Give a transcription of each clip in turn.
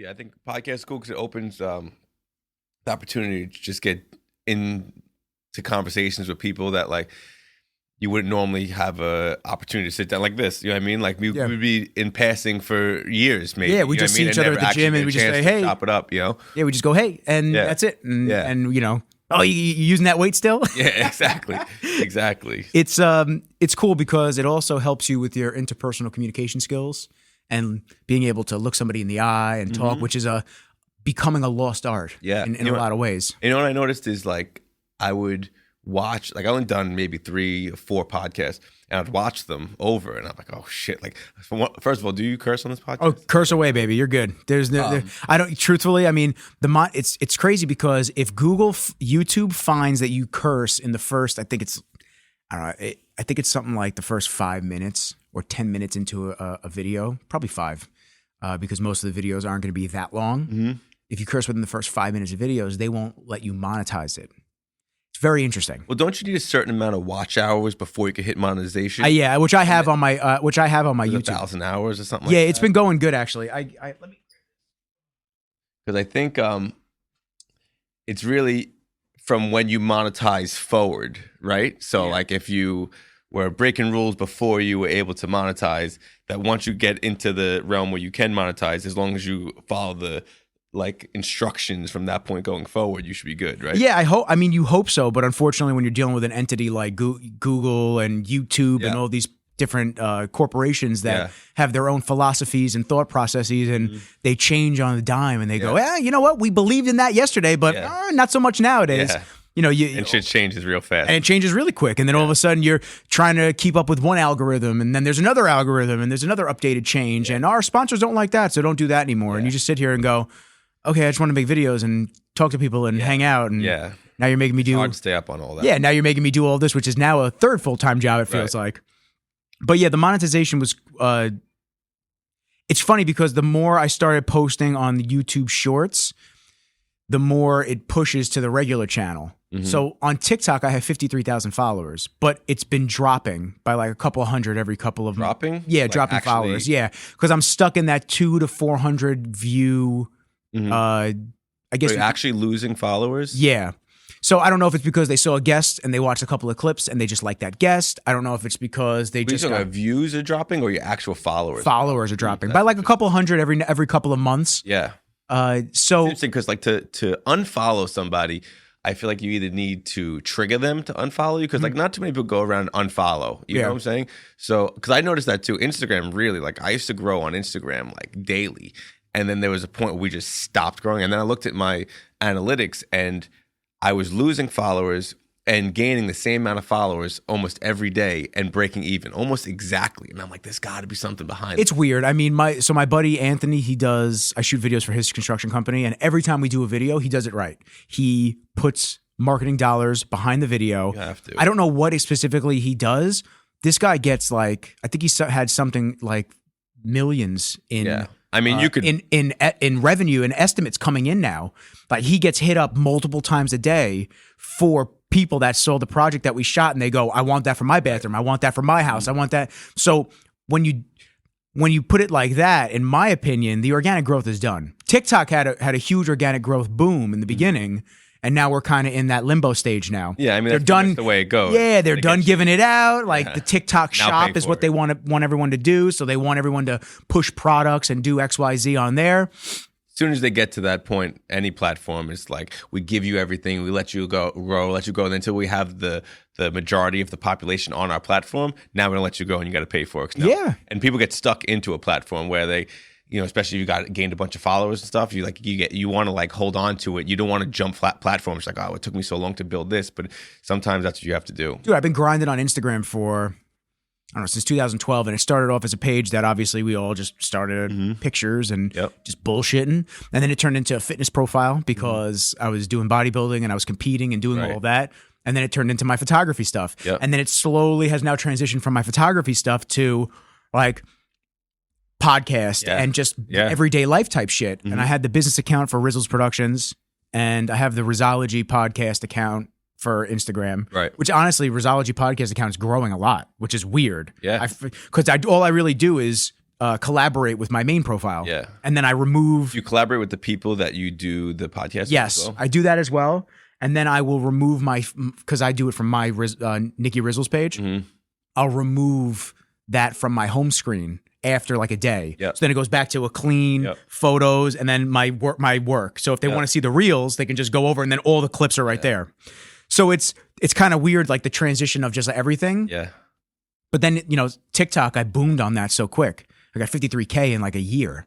Yeah, I think podcast is cool because it opens the opportunity to just get into conversations with people that like you wouldn't normally have a opportunity to sit down like this. You know what I mean? Like we would be in passing for years, maybe. Yeah, we just see each other at the gym and we just say, "Hey," chop it up. You know? Yeah, we just go, "Hey," and that's it. And you know, oh, you using that weight still? Yeah, exactly. It's cool because it also helps you with your interpersonal communication skills and being able to look somebody in the eye and talk, which is becoming a lost art. Yeah, in a lot of ways. You know what I noticed is like I would watch, like I only done maybe 3 or 4 podcasts, and I'd watch them over, and I'm like, oh shit! Like, first of all, do you curse on this podcast? Oh, curse away, baby. You're good. There's no, I don't. Truthfully, I mean, it's crazy because if YouTube finds that you curse in the first, I think it's something like the first 5 minutes or 10 minutes into a video, probably 5, because most of the videos aren't going to be that long. Mm-hmm. If you curse within the first 5 minutes of videos, they won't let you monetize it. It's very interesting. Well, don't you need a certain amount of watch hours before you can hit monetization? Yeah, which I have on my YouTube. 1,000 hours or something. Yeah, like it's that. been going good actually. Let me, because I think it's really from when you monetize forward, right? So like if you were breaking rules before you were able to monetize, that once you get into the realm where you can monetize, as long as you follow the like instructions from that point going forward, you should be good, right? Yeah, you hope so, but unfortunately when you're dealing with an entity like Google and YouTube and all these different corporations that have their own philosophies and thought processes, and they change on the dime, and they go, you know what, we believed in that yesterday, but not so much nowadays. You know, and shit changes real fast. And it changes really quick. And then all of a sudden you're trying to keep up with one algorithm, and then there's another algorithm, and there's another updated change. And our sponsors don't like that, so don't do that anymore. And you just sit here and go, okay, I just want to make videos and talk to people and hang out. And now you're making me do... It's hard to stay up on all that. Yeah, now you're making me do all this, which is now a third full-time job, it feels like. But yeah, the monetization was... it's funny because the more I started posting on the YouTube Shorts, the more it pushes to the regular channel. Mm-hmm. So on TikTok, I have 53,000 followers, but it's been dropping by like a couple hundred every couple of months. Dropping? Yeah, like dropping actually... followers. Yeah, because I'm stuck in that 200 to 400 view... I guess you're actually losing followers. Yeah. So I don't know if it's because they saw a guest and they watched a couple of clips and they just like that guest. I don't know if it's because they just got views are dropping or your actual followers. Followers are dropping by like a couple hundred every couple of months. Yeah. So it's interesting because like to unfollow somebody, I feel like you either need to trigger them to unfollow you because like not too many people go around and unfollow. You know what I'm saying? So because I noticed that too. Instagram really, like I used to grow on Instagram like daily. And then there was a point where we just stopped growing. And then I looked at my analytics and I was losing followers and gaining the same amount of followers almost every day and breaking even almost exactly. And I'm like, there's got to be something behind it. It's weird. I mean, my buddy Anthony, I shoot videos for his construction company. And every time we do a video, he does it right. He puts marketing dollars behind the video. You have to. I don't know what specifically he does. This guy gets like, I think he had something like millions in... Yeah. I mean, you could in revenue and estimates coming in now. Like he gets hit up multiple times a day for people that saw the project that we shot, and they go, "I want that for my bathroom. I want that for my house. I want that." So when you put it like that, in my opinion, the organic growth is done. TikTok had a huge organic growth boom in the beginning. And now we're kind of in that limbo stage now. Yeah, I mean, that's the way it goes. Yeah, they're done giving it out. Like the TikTok shop is what they want everyone to do. So they want everyone to push products and do XYZ on there. As soon as they get to that point, any platform is like, we give you everything, we let you grow, let you go. And until we have the majority of the population on our platform, now we're gonna let you go and you got to pay for it. Yeah. And people get stuck into a platform where they, you know, especially if you gained a bunch of followers and stuff, you want to like hold on to it. You don't want to jump flat platforms like, oh, it took me so long to build this, but sometimes that's what you have to do. Dude, I've been grinding on Instagram for, I don't know, since 2012, and it started off as a page that obviously we all just started pictures and just bullshitting, and then it turned into a fitness profile because I was doing bodybuilding and I was competing and doing all that, and then it turned into my photography stuff, and then it slowly has now transitioned from my photography stuff to like podcast and just everyday life type shit. And I had the business account for Rizzles Productions, and I have the Rizology podcast account for Instagram. Right. Which honestly, Rizology podcast account is growing a lot, which is weird. Yeah. Because all I really do is collaborate with my main profile. Yeah. And then I remove. You collaborate with the people that you do the podcast with Yes, as well? I do that as well. And then I will remove because I do it from my Nikki Rizzle's page. Mm-hmm. I'll remove that from my home screen after like a day. Yep. So then it goes back to a clean photos and then my work. So if they want to see the reels, they can just go over and then all the clips are right there. So it's kind of weird, like the transition of just everything. Yeah. But then, TikTok, I boomed on that so quick. I got 53K in like a year.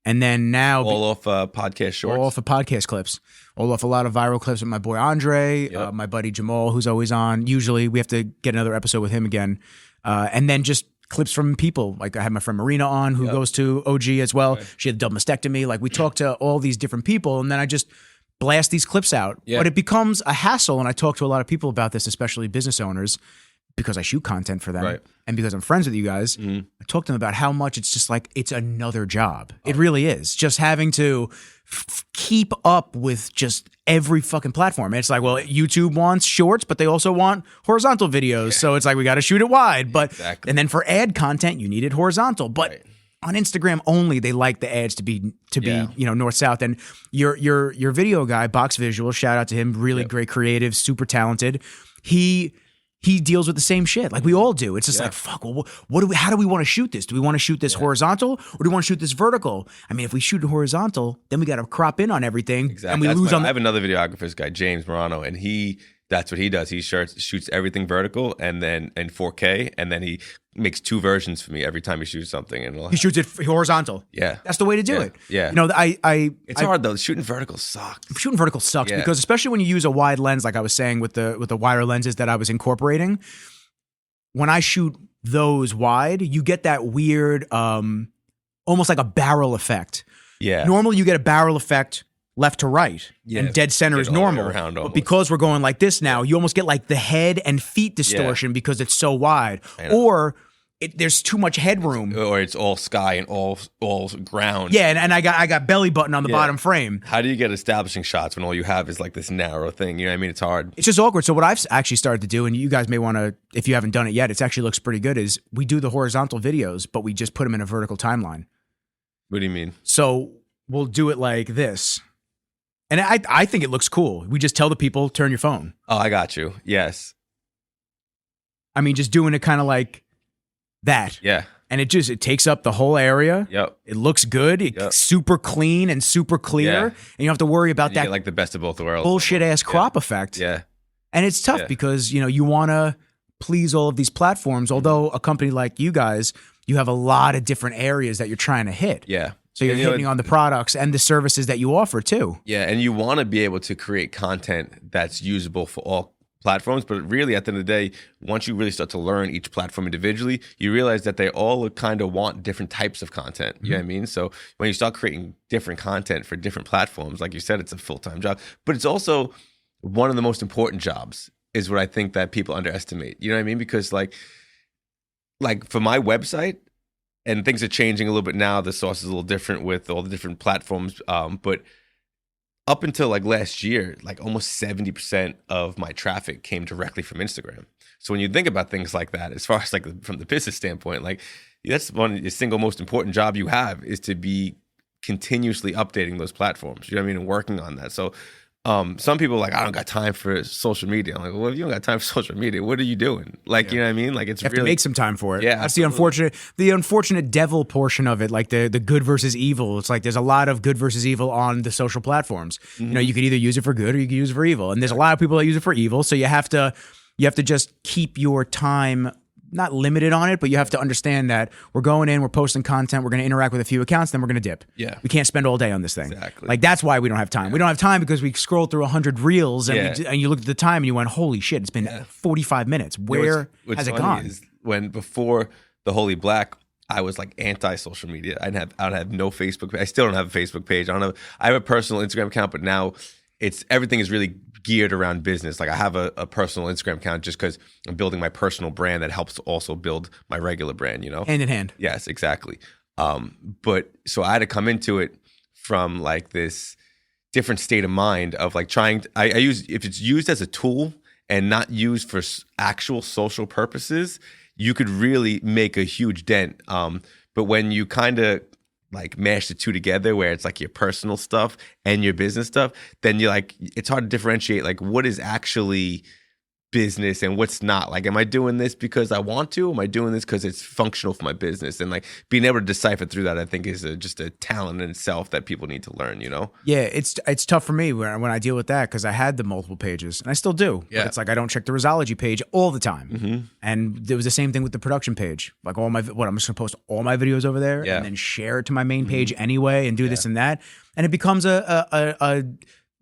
And then now all off podcast shorts, all off of podcast clips, all off a lot of viral clips with my boy Andre, my buddy Jamal, who's always on. Usually we have to get another episode with him again. And then just clips from people. Like I had my friend Marina on who goes to OG as well. Right. She had a double mastectomy. Like we talked to all these different people and then I just blast these clips out. Yeah. But it becomes a hassle. And I talk to a lot of people about this, especially business owners, because I shoot content for them and because I'm friends with you guys. I talk to them about how much it's just like, it's another job. It really is. Just having to keep up with just every fucking platform. And it's like, well, YouTube wants shorts, but they also want horizontal videos. Yeah. So it's like, we got to shoot it wide. But and then for ad content, you need it horizontal. But on Instagram only, they like the ads to be north south. And your video guy, Box Visual, shout out to him, really great creative, super talented. He deals with the same shit like we all do. It's just like, fuck, well, how do we want to shoot this? Do we want to shoot this horizontal or do we want to shoot this vertical? I mean, if we shoot it horizontal, then we got to crop in on everything. Exactly. And we lose on I have another videographer's guy, James Morano, and that's what he does. He shoots everything vertical and then in 4K, and then he makes two versions for me every time he shoots something. And he shoots it horizontal. Yeah, that's the way to do it. Yeah, it's hard though. Shooting vertical sucks. Shooting vertical sucks because especially when you use a wide lens, like I was saying with the wider lenses that I was incorporating. When I shoot those wide, you get that weird, almost like a barrel effect. Yeah. Normally, you get a barrel effect left to right, and dead center is normal. But because we're going like this now, you almost get like the head and feet distortion because it's so wide, or there's too much headroom, or it's all sky and all ground. Yeah, and I got belly button on the bottom frame. How do you get establishing shots when all you have is like this narrow thing? You know what I mean? It's hard. It's just awkward. So what I've actually started to do, and you guys may want to, if you haven't done it yet, it actually looks pretty good, is we do the horizontal videos, but we just put them in a vertical timeline. What do you mean? So we'll do it like this. And I think it looks cool. We just tell the people, turn your phone. Oh, I got you. Yes. I mean, just doing it kind of like that. Yeah. And it takes up the whole area. Yep. It looks good. It's super clean and super clear. Yeah. And you don't have to worry about that. Get like the best of both worlds. Bullshit ass crop effect. Yeah. And it's tough because, you want to please all of these platforms. Although a company like you guys, you have a lot of different areas that you're trying to hit. Yeah. So you're hitting on the products and the services that you offer too. Yeah, and you want to be able to create content that's usable for all platforms, but really at the end of the day, once you really start to learn each platform individually, you realize that they all kind of want different types of content. You know what I mean? So when you start creating different content for different platforms, like you said, it's a full-time job, but it's also one of the most important jobs is what I think that people underestimate. You know what I mean? Because like for my website, and things are changing a little bit now. The source is a little different with all the different platforms. But up until like last year, like almost 70% of my traffic came directly from Instagram. So when you think about things like that, as far as like from the business standpoint, like that's the single most important job you have is to be continuously updating those platforms. You know what I mean? And working on that. So some people are like, I don't got time for social media. I'm like, well, if you don't got time for social media, what are you doing? Like, you know what I mean? Like, it's you have really to make some time for it. Yeah, that's the unfortunate devil portion of it, like the good versus evil. It's like there's a lot of good versus evil on the social platforms. Mm-hmm. You could either use it for good or you could use it for evil. And there's a lot of people that use it for evil. So you have to just keep your time not limited on it, but you have to understand that we're going in, we're posting content, we're going to interact with a few accounts, then we're going to dip. Yeah. We can't spend all day on this thing. Exactly. Like, that's why we don't have time. Yeah. We don't have time because we scroll through 100 reels and, and you look at the time and you went, holy shit, it's been 45 minutes. What's has it gone? Is when before the Holy Black, I was like anti-social media. I don't have no Facebook. I still don't have a Facebook page. I have a personal Instagram account, but now everything is really geared around business. Like I have a personal Instagram account just because I'm building my personal brand that helps also build my regular brand, Hand in hand. Yes, exactly. But so I had to come into it from like this different state of mind of like I use, if it's used as a tool and not used for actual social purposes, you could really make a huge dent. But when you kind of like mash the two together, where it's like your personal stuff and your business stuff, then you're like, it's hard to differentiate like what is actually business and what's not. Like, am I doing this because I want to? Am I doing this because it's functional for my business? And like being able to decipher through that, I think is just a talent in itself that people need to learn, you know? Yeah, it's tough for me when I deal with that, because I had the multiple pages and I still do. Yeah. But it's like I don't check the Risology page all the time. And it was the same thing with the production page. Like I'm just going to post all my videos over there and then share it to my main page anyway and do this and that. And it becomes a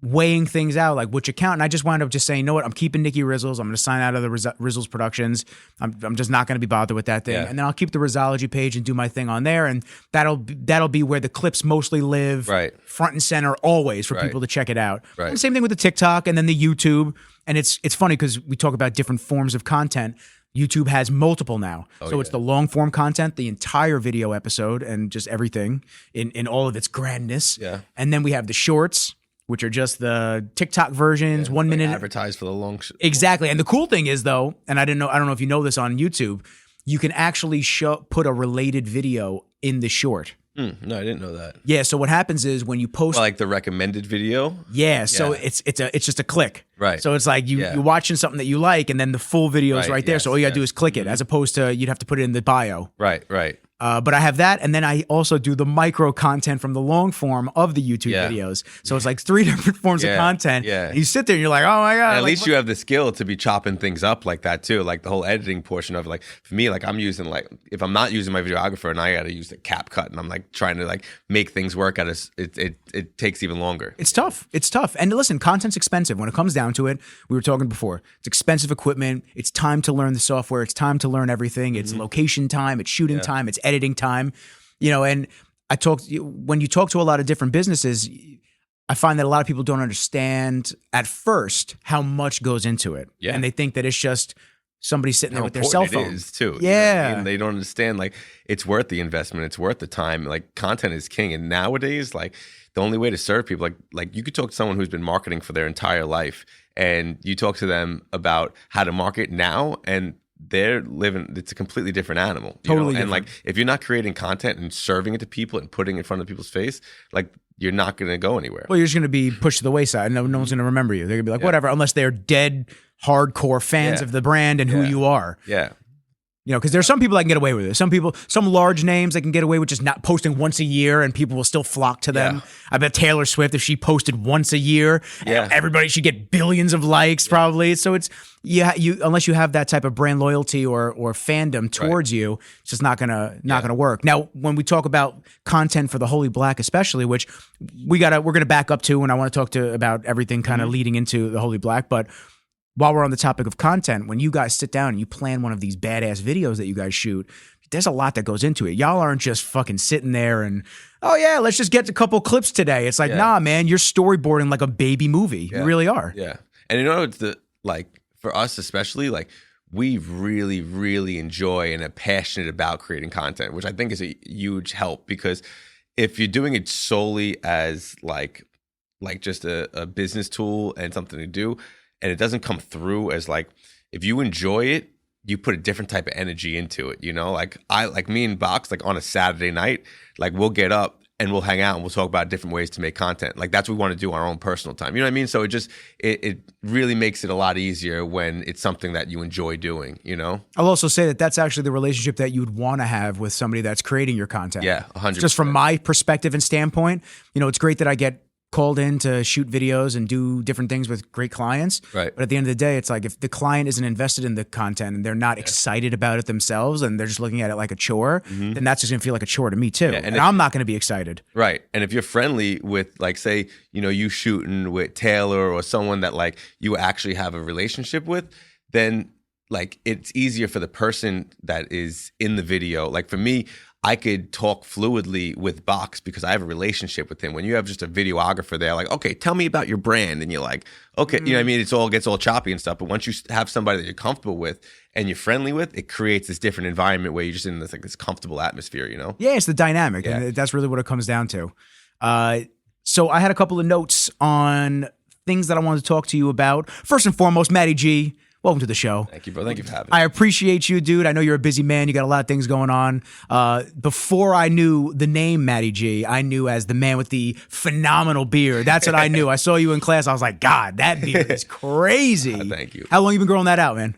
weighing things out, like which account. And I just wound up just saying, you know what, I'm keeping Nikki Rizzles. I'm going to sign out of the Rizzles Productions. I'm just not going to be bothered with that thing. And then I'll keep the Risology page and do my thing on there. And that'll be where the clips mostly live, front and center always for people to check it out. And same thing with the TikTok and then the YouTube. And it's funny because we talk about different forms of content. YouTube has multiple now. It's the long form content, the entire video episode and just everything in all of its grandness. And then we have the shorts, which are just the TikTok versions, 1 minute. Advertise for the long. Exactly. And the cool thing is though, and I don't know if you know this on YouTube, you can actually put a related video in the short. No, I didn't know that. Yeah. So what happens is when you post, like the recommended video. Yeah. So it's just a click. Right. So it's like you're watching something that you like, and then the full video is right there. So all you gotta do is click it, as opposed to you'd have to put it in the bio. Right. But I have that, and then I also do the micro content from the long form of the YouTube videos. So it's like 3 different forms of content. And you sit there and you're like, oh my God. And at least you have the skill to be chopping things up like that too. Like the whole editing portion of it. Like for me, like I'm using if I'm not using my videographer and I got to use the CapCut and I'm like trying to like make things work it takes even longer. It's tough. And listen, content's expensive. When it comes down to it, we were talking before, it's expensive equipment. It's time to learn the software. It's time to learn everything. It's location time. It's shooting time. It's editing time, and when you talk to a lot of different businesses, I find that a lot of people don't understand at first how much goes into it. And they think that it's just somebody sitting there with their cell phone. It is too. Yeah. And they don't understand like it's worth the investment. It's worth the time. Like content is king. And nowadays, like the only way to serve people, like you could talk to someone who's been marketing for their entire life and you talk to them about how to market now and they're living, it's a completely different animal. Totally different. And like, if you're not creating content and serving it to people and putting it in front of people's face, like you're not going to go anywhere. Well, you're just going to be pushed to the wayside. No one's going to remember you. They're going to be like, whatever, unless they're dead hardcore fans of the brand and who you are. Yeah. Because there's some people that can get away with it. Some large names that can get away with just not posting once a year and people will still flock to them. I bet Taylor Swift, if she posted once a year, everybody should get billions of likes probably. So it's, you unless you have that type of brand loyalty or fandom towards you, it's just not gonna work. Now, when we talk about content for the Holy Black, especially, which we're gonna back up to, and I want to talk about everything kind of leading into the Holy Black, but while we're on the topic of content, when you guys sit down and you plan one of these badass videos that you guys shoot, there's a lot that goes into it. Y'all aren't just fucking sitting there and, oh yeah, let's just get a couple clips today. It's like, nah, man, you're storyboarding like a baby movie. You really are. Yeah. And it's for us especially, like we really, really enjoy and are passionate about creating content, which I think is a huge help, because if you're doing it solely as like just a business tool and something to do, and it doesn't come through as like, if you enjoy it, you put a different type of energy into it, like me and Box, like on a Saturday night, like we'll get up and we'll hang out and we'll talk about different ways to make content. Like that's what we want to do, our own personal time. You know what I mean? So it really makes it a lot easier when it's something that you enjoy doing, I'll also say that that's actually the relationship that you'd want to have with somebody that's creating your content. Yeah, 100%. Just from my perspective and standpoint, it's great that I get called in to shoot videos and do different things with great clients. Right. But at the end of the day, it's like if the client isn't invested in the content and they're not excited about it themselves and they're just looking at it like a chore, then that's just gonna feel like a chore to me too. Yeah, and I'm not gonna be excited. Right. And if you're friendly with, like, say, you shooting with Taylor or someone that like you actually have a relationship with, then like it's easier for the person that is in the video. Like for me, I could talk fluidly with Box because I have a relationship with him. When you have just a videographer there, like, okay, tell me about your brand. And you're like, okay, you know what I mean? It gets all choppy and stuff. But once you have somebody that you're comfortable with and you're friendly with, it creates this different environment where you're just in this comfortable atmosphere, Yeah, it's the dynamic. Yeah. And that's really what it comes down to. So I had a couple of notes on things that I wanted to talk to you about. First and foremost, Matty G, welcome to the show. Thank you, bro. Thank you for having me. I appreciate you, dude. I know you're a busy man. You got a lot of things going on. Before I knew the name Matty G, I knew as the man with the phenomenal beard. That's what I knew. I saw you in class. I was like, God, that beard is crazy. Thank you. How long you been growing that out, man?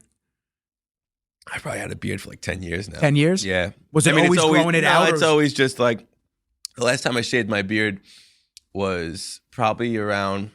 I probably had a beard for like 10 years now. 10 years? Yeah. Was it always growing it out? It's always just like, the last time I shaved my beard was probably around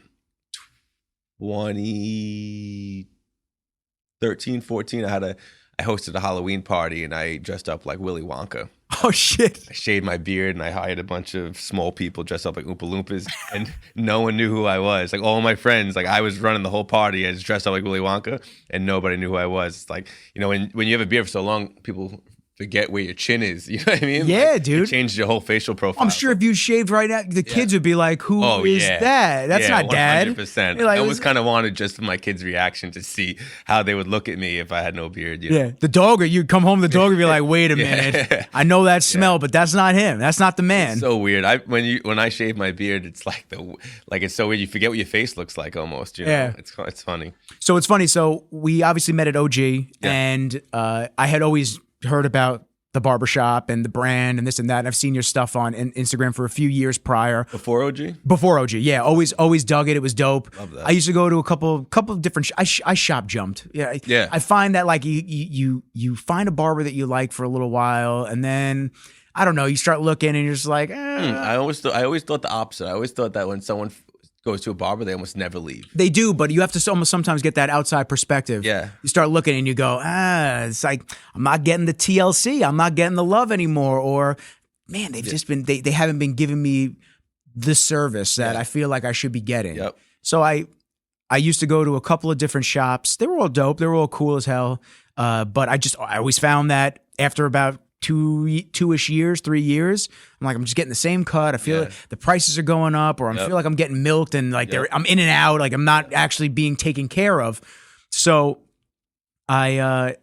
2013, 14. I hosted a Halloween party and I dressed up like Willy Wonka. Oh, shit. I shaved my beard and I hired a bunch of small people dressed up like Oompa Loompas, and no one knew who I was. Like all my friends, like I was running the whole party. I was dressed up like Willy Wonka and nobody knew who I was. It's like, you know, when you have a beard for so long, people forget where your chin is. You know what I mean? Yeah, like, dude. It changed your whole facial profile. I'm sure if you shaved right now, the kids would be like, who is that? That's not 100%. Dad. 100%. Like, I always kind of wanted just my kids' reaction to see how they would look at me if I had no beard. You know? Yeah, the dog, you'd come home, the dog would be like, wait a minute. I know that smell, but that's not him. That's not the man. It's so weird. When I shave my beard, it's like it's so weird. You forget what your face looks like almost. You know? Yeah. It's funny. So it's funny. So we obviously met at OG, and I had always heard about the barbershop and the brand and this and that. And I've seen your stuff on Instagram for a few years prior. Before OG? Before OG, yeah. Always dug it. It was dope. Love that. I used to go to a couple of different. I shop jumped. Yeah. I find that like you find a barber that you like for a little while, and then I don't know. You start looking, and you're just like. I always thought the opposite. I always thought that when someone goes to a barber, they almost never leave. They do, but you have to almost sometimes get that outside perspective. Yeah. You start looking and you go, it's like, I'm not getting the TLC. I'm not getting the love anymore. Or, man, they've just been, they haven't been giving me the service that I feel like I should be getting. Yep. So I used to go to a couple of different shops. They were all dope. They were all cool as hell. But I always found that after about 2-ish years, 3 years, I'm like, I'm just getting the same cut. I feel like the prices are going up, or I feel like I'm getting milked, and like I'm in and out, like I'm not actually being taken care of. So I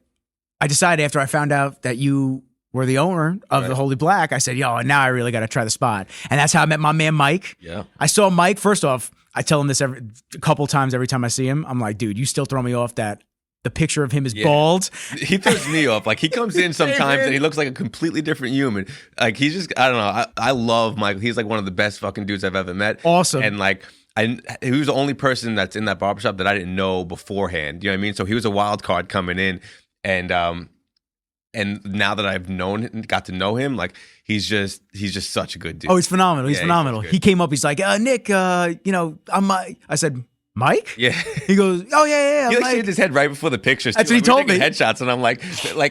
decided after I found out that you were the owner of the Holy Black, I said, yo, now I really got to try the spot. And that's how I met my man Mike. Yeah. I saw Mike, first off, I tell him this a couple times every time I see him. I'm like, dude, you still throw me off that the picture of him is bald. He throws me off. Like he comes in sometimes and he looks like a completely different human. Like he's just, I don't know. I love Michael. He's like one of the best fucking dudes I've ever met. Awesome. And like, he was the only person that's in that barbershop that I didn't know beforehand. You know what I mean? So he was a wild card coming in, and now that I've got to know him, like he's just such a good dude. Oh, he's phenomenal. He's phenomenal. He came up. He's like, Nick, I said, Mike? Yeah. He goes, oh, yeah. He shaved his head right before the pictures. That's what he told me. Headshots, and I'm like,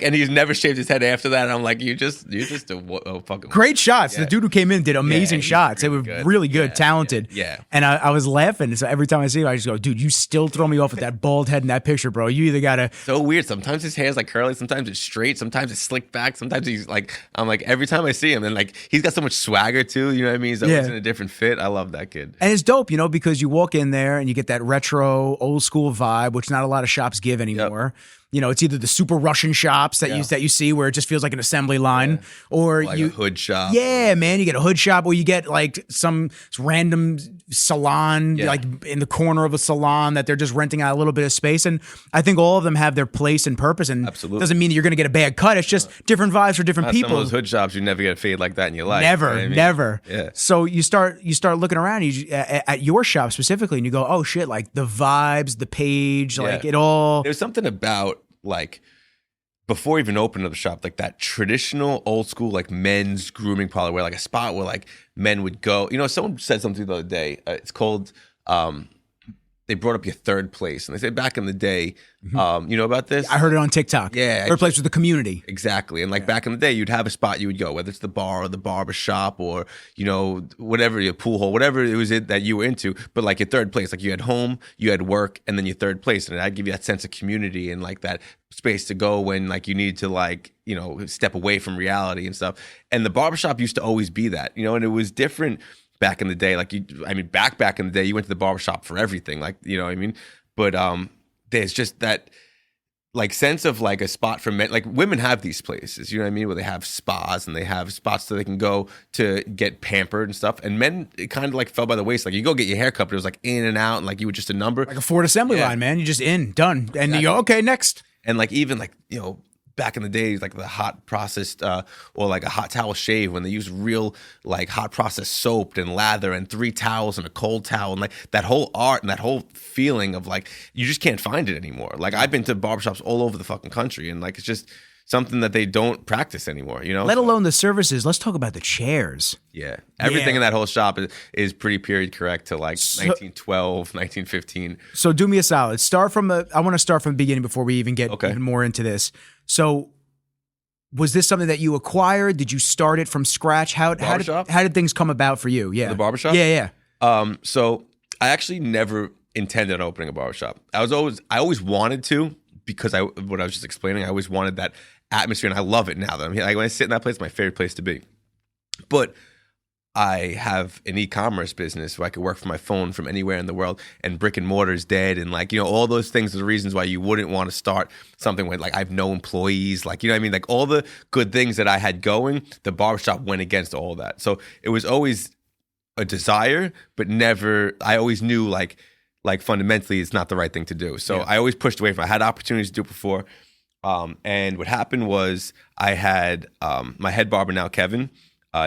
and he's never shaved his head after that. And I'm like, you're just a fucking great shots. The dude who came in did amazing shots. They were really good, talented. Yeah. And I was laughing. So every time I see him, I just go, dude, you still throw me off with that bald head in that picture, bro. You either gotta. So weird. Sometimes his hair's like curly. Sometimes it's straight. Sometimes it's slicked back. Sometimes he's like, I'm like, every time I see him, and like he's got so much swagger too. You know what I mean? He's always in a different fit. I love that kid. And it's dope, because you walk in there and you get that retro, old school vibe, which not a lot of shops give anymore. Yep. It's either the super Russian shops that you see where it just feels like an assembly line, or like a hood shop. Yeah, man, you get a hood shop, or you get like some random salon, like in the corner of a salon that they're just renting out a little bit of space. And I think all of them have their place and purpose. And absolutely doesn't mean that you're going to get a bad cut. It's just different vibes for different people. Some of those hood shops, you never get a fade like that in your life. Never, you know what I mean? never. Yeah. So you start looking around at your shop specifically, and you go, oh shit, like the vibes, the page, like it all. There's something about like, before even opening up the shop, like that traditional old school like men's grooming parlor, where like a spot where like men would go. Someone said something the other day. It's called. They brought up your third place, and they said back in the day, you know about this? I heard it on TikTok. Yeah, third place was the community. Exactly, and like back in the day, you'd have a spot you would go, whether it's the bar or the barber shop or whatever, your pool hole, whatever it was that you were into. But like your third place, like you had home, you had work, and then your third place, and I'd give you that sense of community and like that space to go when like you need to like step away from reality and stuff. And the barbershop used to always be that, and it was different. Back in the day, back in the day, you went to the barbershop for everything, like, you know what I mean? But there's just that, like sense of like a spot for men. Like women have these places, you know what I mean, where they have spas and they have spots that they can go to get pampered and stuff. And men, it kind of like fell by the waist. Like you go get your hair cut, but it was like in and out, and like you were just a number, like a Ford assembly line, man. You just in, done, and exactly. You go okay next. And like even like back in the days, like the hot processed or like a hot towel shave, when they use real like hot processed soap and lather and 3 towels and a cold towel, and like that whole art and that whole feeling of like you just can't find it anymore. Like I've been to barbershops all over the fucking country, and like it's just something that they don't practice anymore, Let alone the services. Let's talk about the chairs. Yeah. Everything in that whole shop is pretty period correct to like 1912, 1915. So do me a solid. I want to start from the beginning before we even get even more into this. So was this something that you acquired? Did you start it from scratch? How did things come about for you? Yeah. The barbershop? Yeah. So I actually never intended on opening a barbershop. I always wanted to, because what I was just explaining, I always wanted that atmosphere, and I love it now that I'm here. Like when I sit in that place, it's my favorite place to be. But I have an e-commerce business where I could work from my phone from anywhere in the world, and brick and mortar is dead, and like all those things are the reasons why you wouldn't want to start something with like I have no employees, like what I mean, like all the good things that I had going, the barbershop went against all that. So it was always a desire, but never. I always knew like fundamentally it's not the right thing to do. So I always pushed away from it. I had opportunities to do it before. And what happened was I had my head barber now, Kevin.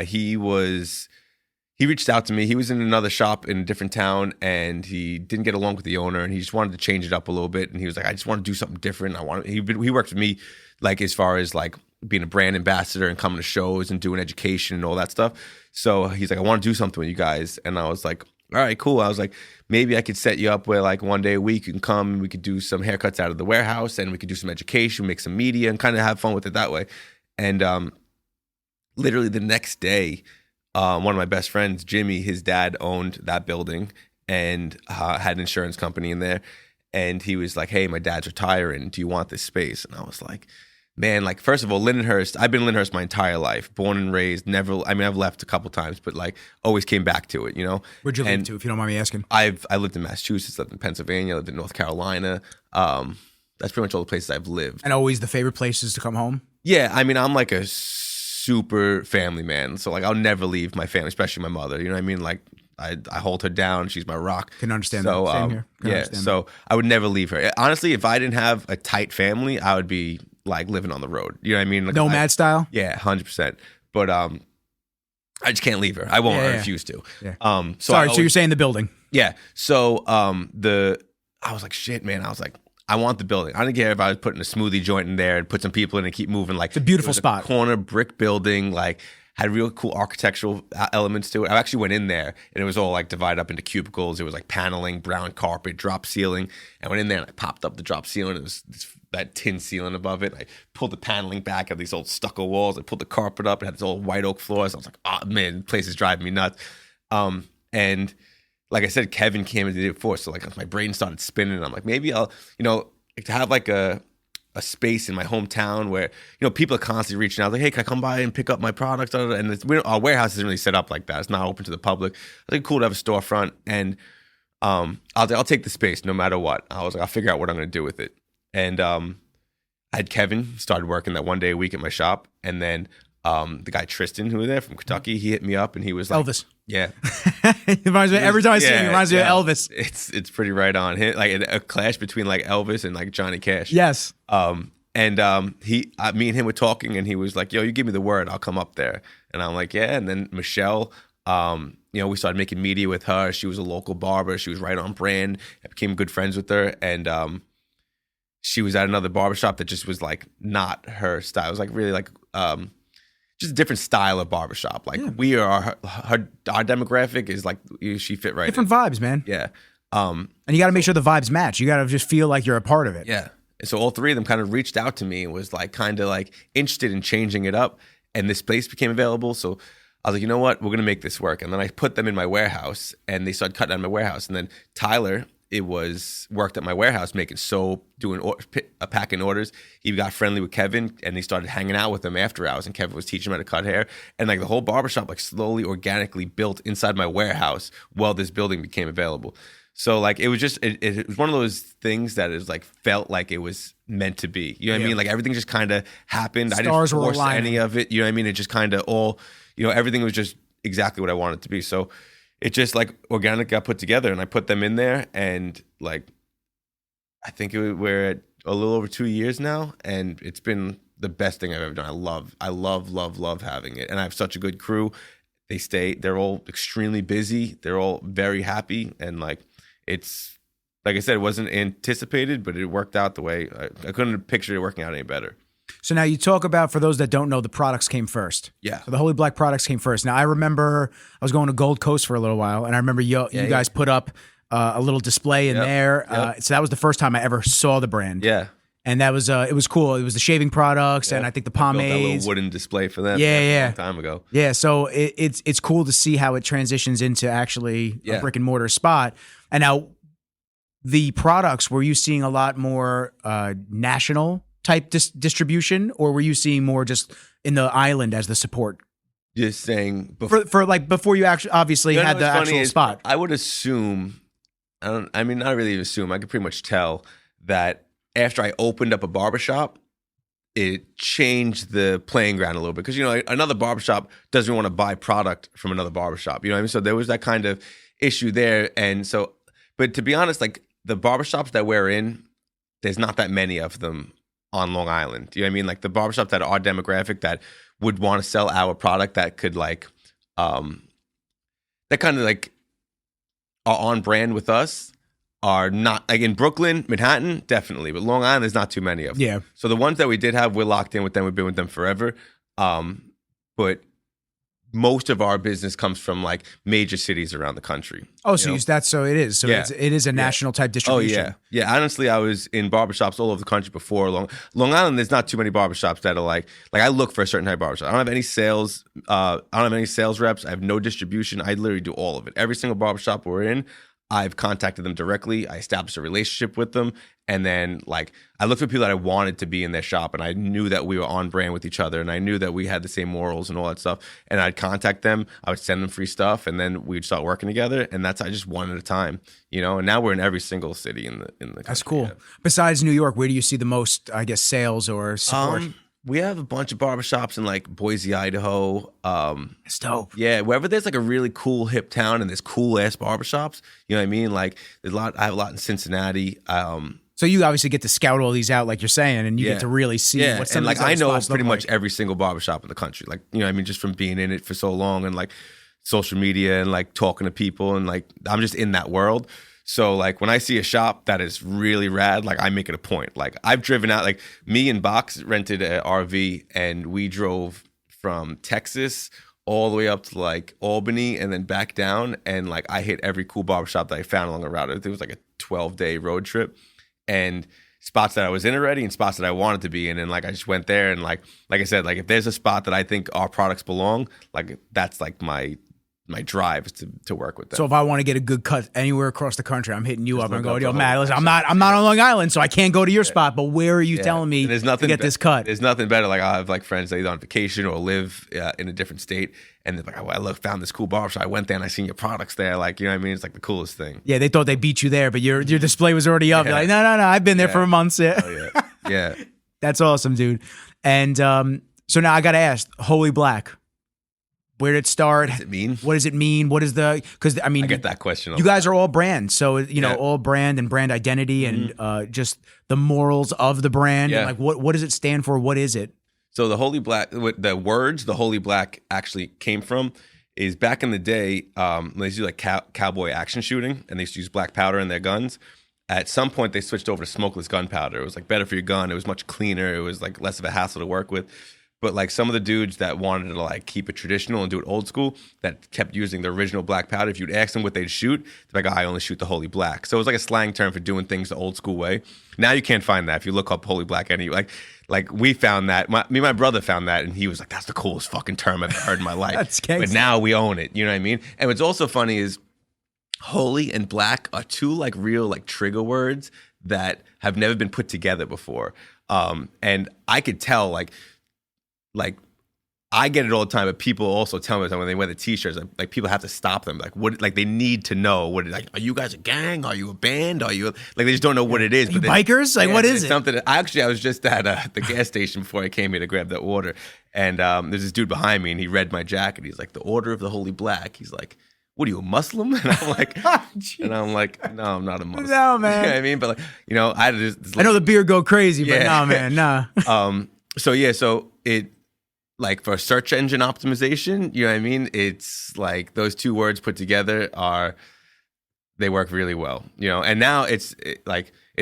He reached out to me. He was in another shop in a different town, and he didn't get along with the owner, and he just wanted to change it up a little bit. And he was like, I just want to do something different. He worked with me like as far as like being a brand ambassador and coming to shows and doing education and all that stuff. So he's like, I want to do something with you guys. And I was like, all right, cool. I was like, maybe I could set you up where like one day a week you can come and we could do some haircuts out of the warehouse, and we could do some education, make some media, and kind of have fun with it that way. And literally the next day, one of my best friends, Jimmy, his dad owned that building and had an insurance company in there. And he was like, hey, my dad's retiring. Do you want this space? And I was like, man, like, first of all, Lindenhurst, I've been in Lindenhurst my entire life, born and raised, I've left a couple times, but like always came back to it, Where'd you live to, if you don't mind me asking? I lived in Massachusetts, lived in Pennsylvania, lived in North Carolina. That's pretty much all the places I've lived. And always the favorite places to come home? Yeah, I mean, I'm like a super family man. So like I'll never leave my family, especially my mother. You know what I mean? Like I hold her down. She's my rock. Can understand that. Same here. So I would never leave her. Honestly, if I didn't have a tight family, I would be like living on the road. You know what I mean? Like, nomad style? Yeah, 100%. But I just can't leave her. I won't. I refuse to. Yeah. So you're saying the building? Yeah. So I was like, shit, man. I was like, I want the building. I didn't care if I was putting a smoothie joint in there and put some people in and keep moving. Like it's a beautiful spot. Corner brick building, like had real cool architectural elements to it. I actually went in there and it was all like divided up into cubicles. It was like paneling, brown carpet, drop ceiling. I went in there and I popped up the drop ceiling. It was that tin ceiling above it. I pulled the paneling back of these old stucco walls. I pulled the carpet up. It had this old white oak floors. I was like, oh man, the place is driving me nuts. And like I said, Kevin came and did it before. So like my brain started spinning. And I'm like, maybe I'll, to have like a space in my hometown where, people are constantly reaching out. Like, hey, can I come by and pick up my products? And our warehouse isn't really set up like that. It's not open to the public. I think cool to have a storefront. And I'll take the space no matter what. I was like, I'll figure out what I'm going to do with it. And I had Kevin started working that one day a week at my shop. And then the guy Tristan, who was there from Kentucky, he hit me up and he was like, Elvis. Yeah. Every time I see him, he reminds me of Elvis. It's pretty right on. Like a clash between like Elvis and like Johnny Cash. Yes. Me and him were talking and he was like, yo, you give me the word, I'll come up there. And I'm like, yeah. And then Michelle, we started making media with her. She was a local barber. She was right on brand. I became good friends with her. And she was at another barbershop that just was like not her style. It was like really like just a different style of barbershop. Like we are, our demographic is like, she fit right different vibes, man. Yeah. And you got to make sure the vibes match. You got to just feel like you're a part of it. Yeah. And so all three of them kind of reached out to me and was like kind of like interested in changing it up. And this place became available. So I was like, you know what? We're going to make this work. And then I put them in my warehouse and they started cutting out of my warehouse. And then Tyler, worked at my warehouse making soap, doing packing orders. He got friendly with Kevin and he started hanging out with him after hours. And Kevin was teaching him how to cut hair. And like the whole barbershop like slowly, organically built inside my warehouse while this building became available. So like it was just it was one of those things that is like felt like it was meant to be. You know what I mean? Like everything just kind of happened. Stars I didn't were force aligning. any of it. You know what I mean? It just kind of all, everything was just exactly what I wanted it to be. So it just like organic got put together, and I put them in there, and like I think we're at a little over 2 years now, and it's been the best thing I've ever done. I love having it, and I have such a good crew. They're all extremely busy. They're all very happy, and like it's like I said, it wasn't anticipated, but it worked out the way I couldn't have pictured it working out any better. So now you talk about, for those that don't know, the products came first. Yeah. So the Holy Black products came first. Now I remember I was going to Gold Coast for a little while, and I remember you guys put up a little display in there. So that was the first time I ever saw the brand. Yeah. And that was it was cool. It was the shaving products, and I think the pomades. I built that little wooden display for them. Yeah. A long time ago. Yeah, so it's cool to see how it transitions into actually a brick and mortar spot. And now the products, were you seeing a lot more national type distribution, or were you seeing more just in the island as the support? Just saying for like before you actually obviously had the actual spot. I would assume, not really assume, I could pretty much tell that after I opened up a barbershop, it changed the playing ground a little bit, because another barbershop doesn't want to buy product from another barbershop. You know what I mean? So there was that kind of issue there. And so, but to be honest, like the barbershops that we're in, there's not that many of them on Long Island. You know what I mean? Like the barbershops that are our demographic that would want to sell our product, that could like that kind of like are on brand with us, are not, like in Brooklyn, Manhattan, definitely, but Long Island, there's not too many of them. Yeah. So the ones that we did have, we're locked in with them. We've been with them forever. But most of our business comes from like major cities around the country. Oh, so it is. So it is a national type distribution. Oh yeah, yeah. Honestly, I was in barbershops all over the country before. Long Island, there's not too many barbershops that are like I look for a certain type of barbershop. I don't have any sales. I don't have any sales reps. I have no distribution. I literally do all of it. Every single barbershop we're in, I've contacted them directly. I established a relationship with them. And then like I looked for people that I wanted to be in their shop, and I knew that we were on brand with each other, and I knew that we had the same morals and all that stuff. And I'd contact them, I would send them free stuff, and then we'd start working together. And that's just one at a time, And now we're in every single city in the country. That's cool. Yeah. Besides New York, where do you see the most, I guess, sales or support? We have a bunch of barbershops in like Boise, Idaho. It's dope. Yeah, wherever there's like a really cool hip town and there's cool ass barbershops, you know what I mean? Like there's a lot. I have a lot in Cincinnati. So you obviously get to scout all these out, like you're saying, and you get to really see what some and of these like I know pretty much like. every single barbershop in the country. Like I mean, just from being in it for so long, and like social media and like talking to people, and like I'm just in that world. So like when I see a shop that is really rad, like I make it a point. Like I've driven out, like me and Box rented an RV, and we drove from Texas all the way up to like Albany and then back down. And like I hit every cool barbershop that I found along the route. It was like a 12-day road trip, and spots that I was in already and spots that I wanted to be in. And like I just went there, and like I said, like if there's a spot that I think our products belong, like that's like my drive is to work with them. So if I want to get a good cut anywhere across the country, I'm hitting you up and going, yo, Matt, listen, I'm not on Long Island, so I can't go to your spot, but where are you telling me to get this cut? There's nothing better. Like I have like friends that either on vacation or live in a different state, and they're like, oh, I found this cool barbershop. I went there and I seen your products there. Like, you know what I mean? It's like the coolest thing. Yeah, they thought they beat you there, but your display was already up. You're like, no, I've been there for months. Yeah. Oh, yeah. Yeah. That's awesome, dude. And so now I got to ask, Holy Black. Where did it start? What does it mean? What does it mean? What is because I mean, I get that question. You guys are all brand, so all brand and brand identity, and just the morals of the brand. Yeah. And like, what does it stand for? What is it? So the Holy Black, the words the Holy Black actually came from is back in the day when they used to do like cowboy action shooting, and they used to use black powder in their guns. At some point, they switched over to smokeless gunpowder. It was like better for your gun. It was much cleaner. It was like less of a hassle to work with. But like some of the dudes that wanted to like keep it traditional and do it old school, that kept using the original black powder, if you'd ask them what they'd shoot, they're like, oh, I only shoot the Holy Black. So it was like a slang term for doing things the old school way. Now you can't find that if you look up Holy Black. Like we found that. Me and my brother found that, and he was like, that's the coolest fucking term I've ever heard in my life. That's gangsta. But now we own it. You know what I mean? And what's also funny is holy and black are two like real like trigger words that have never been put together before. And I could tell like I get it all the time, but people also tell me when they wear the t-shirts, like people have to stop them. Like what? Like they need to know what. Like, are you guys a gang? Are you a band? Are you like they just don't know what it is? Are you bikers? Like what is it? Something. I was just at the gas station before I came here to grab that water, and there's this dude behind me, and he read my jacket. He's like, the Order of the Holy Black. He's like, what are you, a Muslim? And I'm like, no, I'm not a Muslim. No, man. You know what I mean? But like, you know, I know the beard go crazy, but no, man, nah. So it. Like for search engine optimization, you know what I mean? It's like those two words put together they work really well, you know? And now it's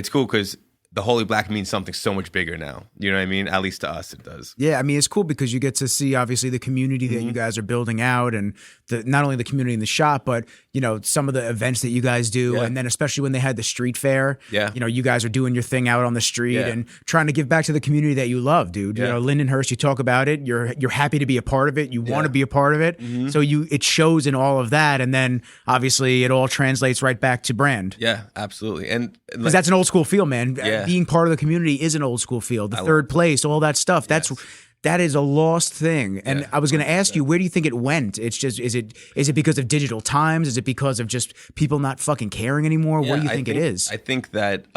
cool because the Holy Black means something so much bigger now. You know what I mean? At least to us, it does. Yeah, I mean, it's cool because you get to see, obviously, the community that you guys are building out, and not only the community in the shop, but, you know, some of the events that you guys do. Yeah. And then especially when they had the street fair, you know, you guys are doing your thing out on the street and trying to give back to the community that you love, dude. You know, Lindenhurst, you talk about it. You're happy to be a part of it. You want to be a part of it. So it shows in all of that. And then, obviously, it all translates right back to brand. Yeah, absolutely. And because that's an old school feel, man. Yeah. Being part of the community is an old school feel. The third place, all that stuff. That is a lost thing. And I was going to ask you, where do you think it went? It's just, is it because of digital times? Is it because of just people not fucking caring anymore? What do you think it is? I think that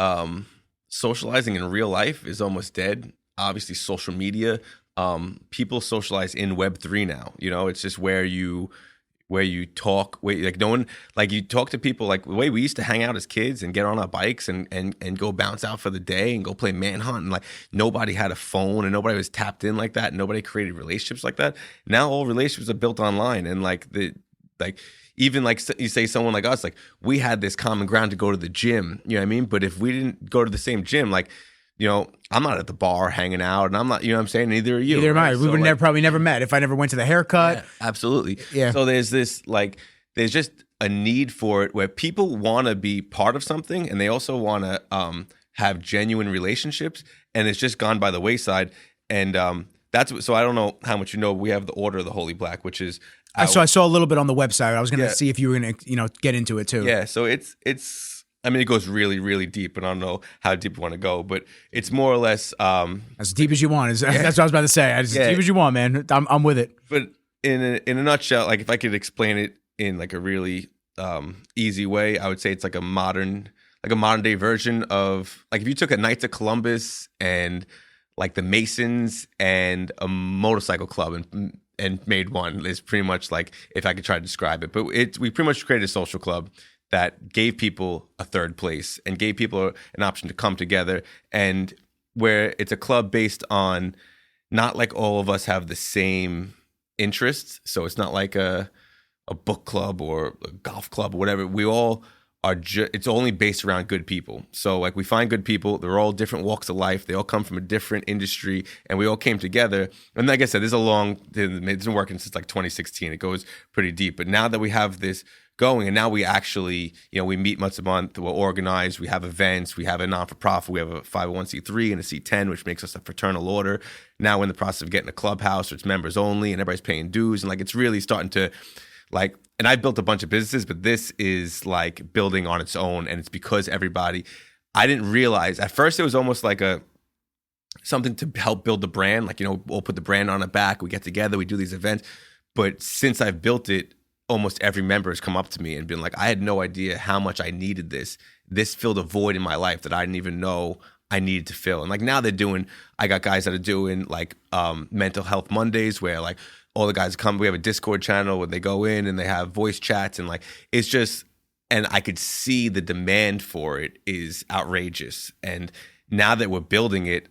socializing in real life is almost dead. Obviously, social media, people socialize in Web3 now. You know, it's just where you talk, like no one, like you talk to people like the way we used to hang out as kids and get on our bikes and go bounce out for the day and go play manhunt, and like nobody had a phone and nobody was tapped in like that, and nobody created relationships like that. Now all relationships are built online, and even like you say someone like us, like we had this common ground to go to the gym, you know what I mean? But if we didn't go to the same gym, like, you know, I'm not at the bar hanging out, and I'm not, you know what I'm saying? Neither are you. Neither am I. We would probably never met if I never went to the haircut. Yeah, absolutely. Yeah. So there's this, there's just a need for it where people want to be part of something, and they also want to have genuine relationships, and it's just gone by the wayside. And so I don't know how much you know, we have the Order of the Holy Black, which is... I saw a little bit on the website. I was going to see if you were going to, you know, get into it too. Yeah, so it's I mean, it goes really, really deep, and I don't know how deep you want to go, but it's more or less... as deep as you want. That's what I was about to say. As deep as you want, man. I'm with it. But in a nutshell, like if I could explain it in like a really easy way, I would say it's like a modern day version of, like if you took a Knights of Columbus and like the Masons and a motorcycle club and made one. It's pretty much like, if I could try to describe it. But we pretty much created a social club that gave people a third place and gave people an option to come together, and where it's a club based on not like all of us have the same interests. So it's not like a book club or a golf club or whatever. We all are it's only based around good people. So like we find good people, they're all different walks of life, they all come from a different industry, and we all came together. And like I said, it's been working since like 2016. It goes pretty deep. But now that we have this going, and now we actually, you know, we meet once a month, we're organized, we have events, we have a non-for-profit, we have a 501c3 and a C10, which makes us a fraternal order. Now we're in the process of getting a clubhouse, so it's members only, and everybody's paying dues, and like it's really starting to like, and I've built a bunch of businesses, but this is like building on its own, and it's because I didn't realize, at first it was almost like something to help build the brand, like, you know, we'll put the brand on the back, we get together, we do these events. But since I've built it, almost every member has come up to me and been like, I had no idea how much I needed this. This filled a void in my life that I didn't even know I needed to fill. And like now I got guys that are doing like mental health Mondays, where like all the guys come, we have a Discord channel where they go in and they have voice chats, and like, it's just, and I could see the demand for it is outrageous. And now that we're building it,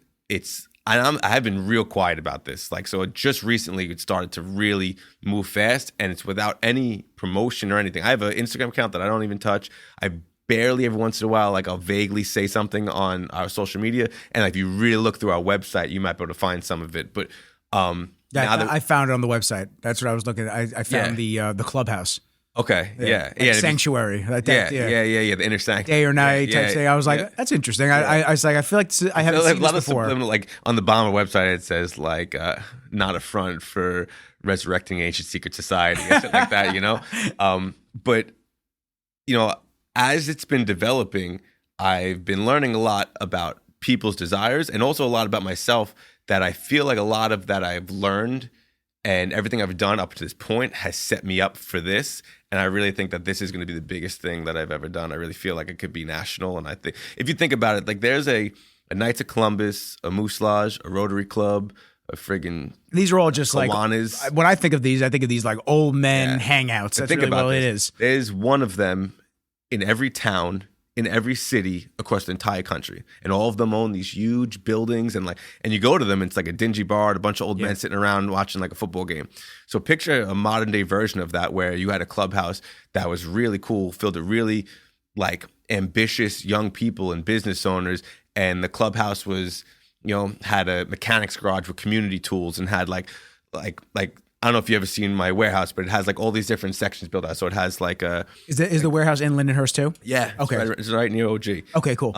I have been real quiet about this. Like, so just recently it started to really move fast, and it's without any promotion or anything. I have an Instagram account that I don't even touch. I barely, every once in a while, like I'll vaguely say something on our social media. And like, if you really look through our website, you might be able to find some of it. But I found it on the website. That's what I was looking at. I found the clubhouse. Okay. Yeah. Like sanctuary. Yeah. The inner sanctuary. Day or night type thing. I was like, that's interesting. I was like, I feel like I haven't seen this before. Subliminal, like on the bottom of the website, it says like, not a front for resurrecting ancient secret society or something like that, you know? But, you know, as it's been developing, I've been learning a lot about people's desires, and also a lot about myself, that I feel like a lot of that I've learned And everything I've done up to this point has set me up for this. And I really think that this is going to be the biggest thing that I've ever done. I really feel like it could be national. And I think if you think about it, like there's a Knights of Columbus, a Moose Lodge, a Rotary Club, a friggin' these are all just Kiwanis. Like when I think of these like old men hangouts. That's think really about what this. it is. There's one of them in every town, in every city across the entire country, and all of them own these huge buildings. And you go to them, and it's like a dingy bar, a bunch of old men sitting around watching like a football game. So picture a modern day version of that, where you had a clubhouse that was really cool, filled with really like ambitious young people and business owners, and the clubhouse was, had a mechanics garage with community tools and had like I don't know if you ever seen my warehouse, but it has like all these different sections built out. So it has like a is the warehouse in Lindenhurst too? Yeah. Okay. It's right near OG. Okay, cool.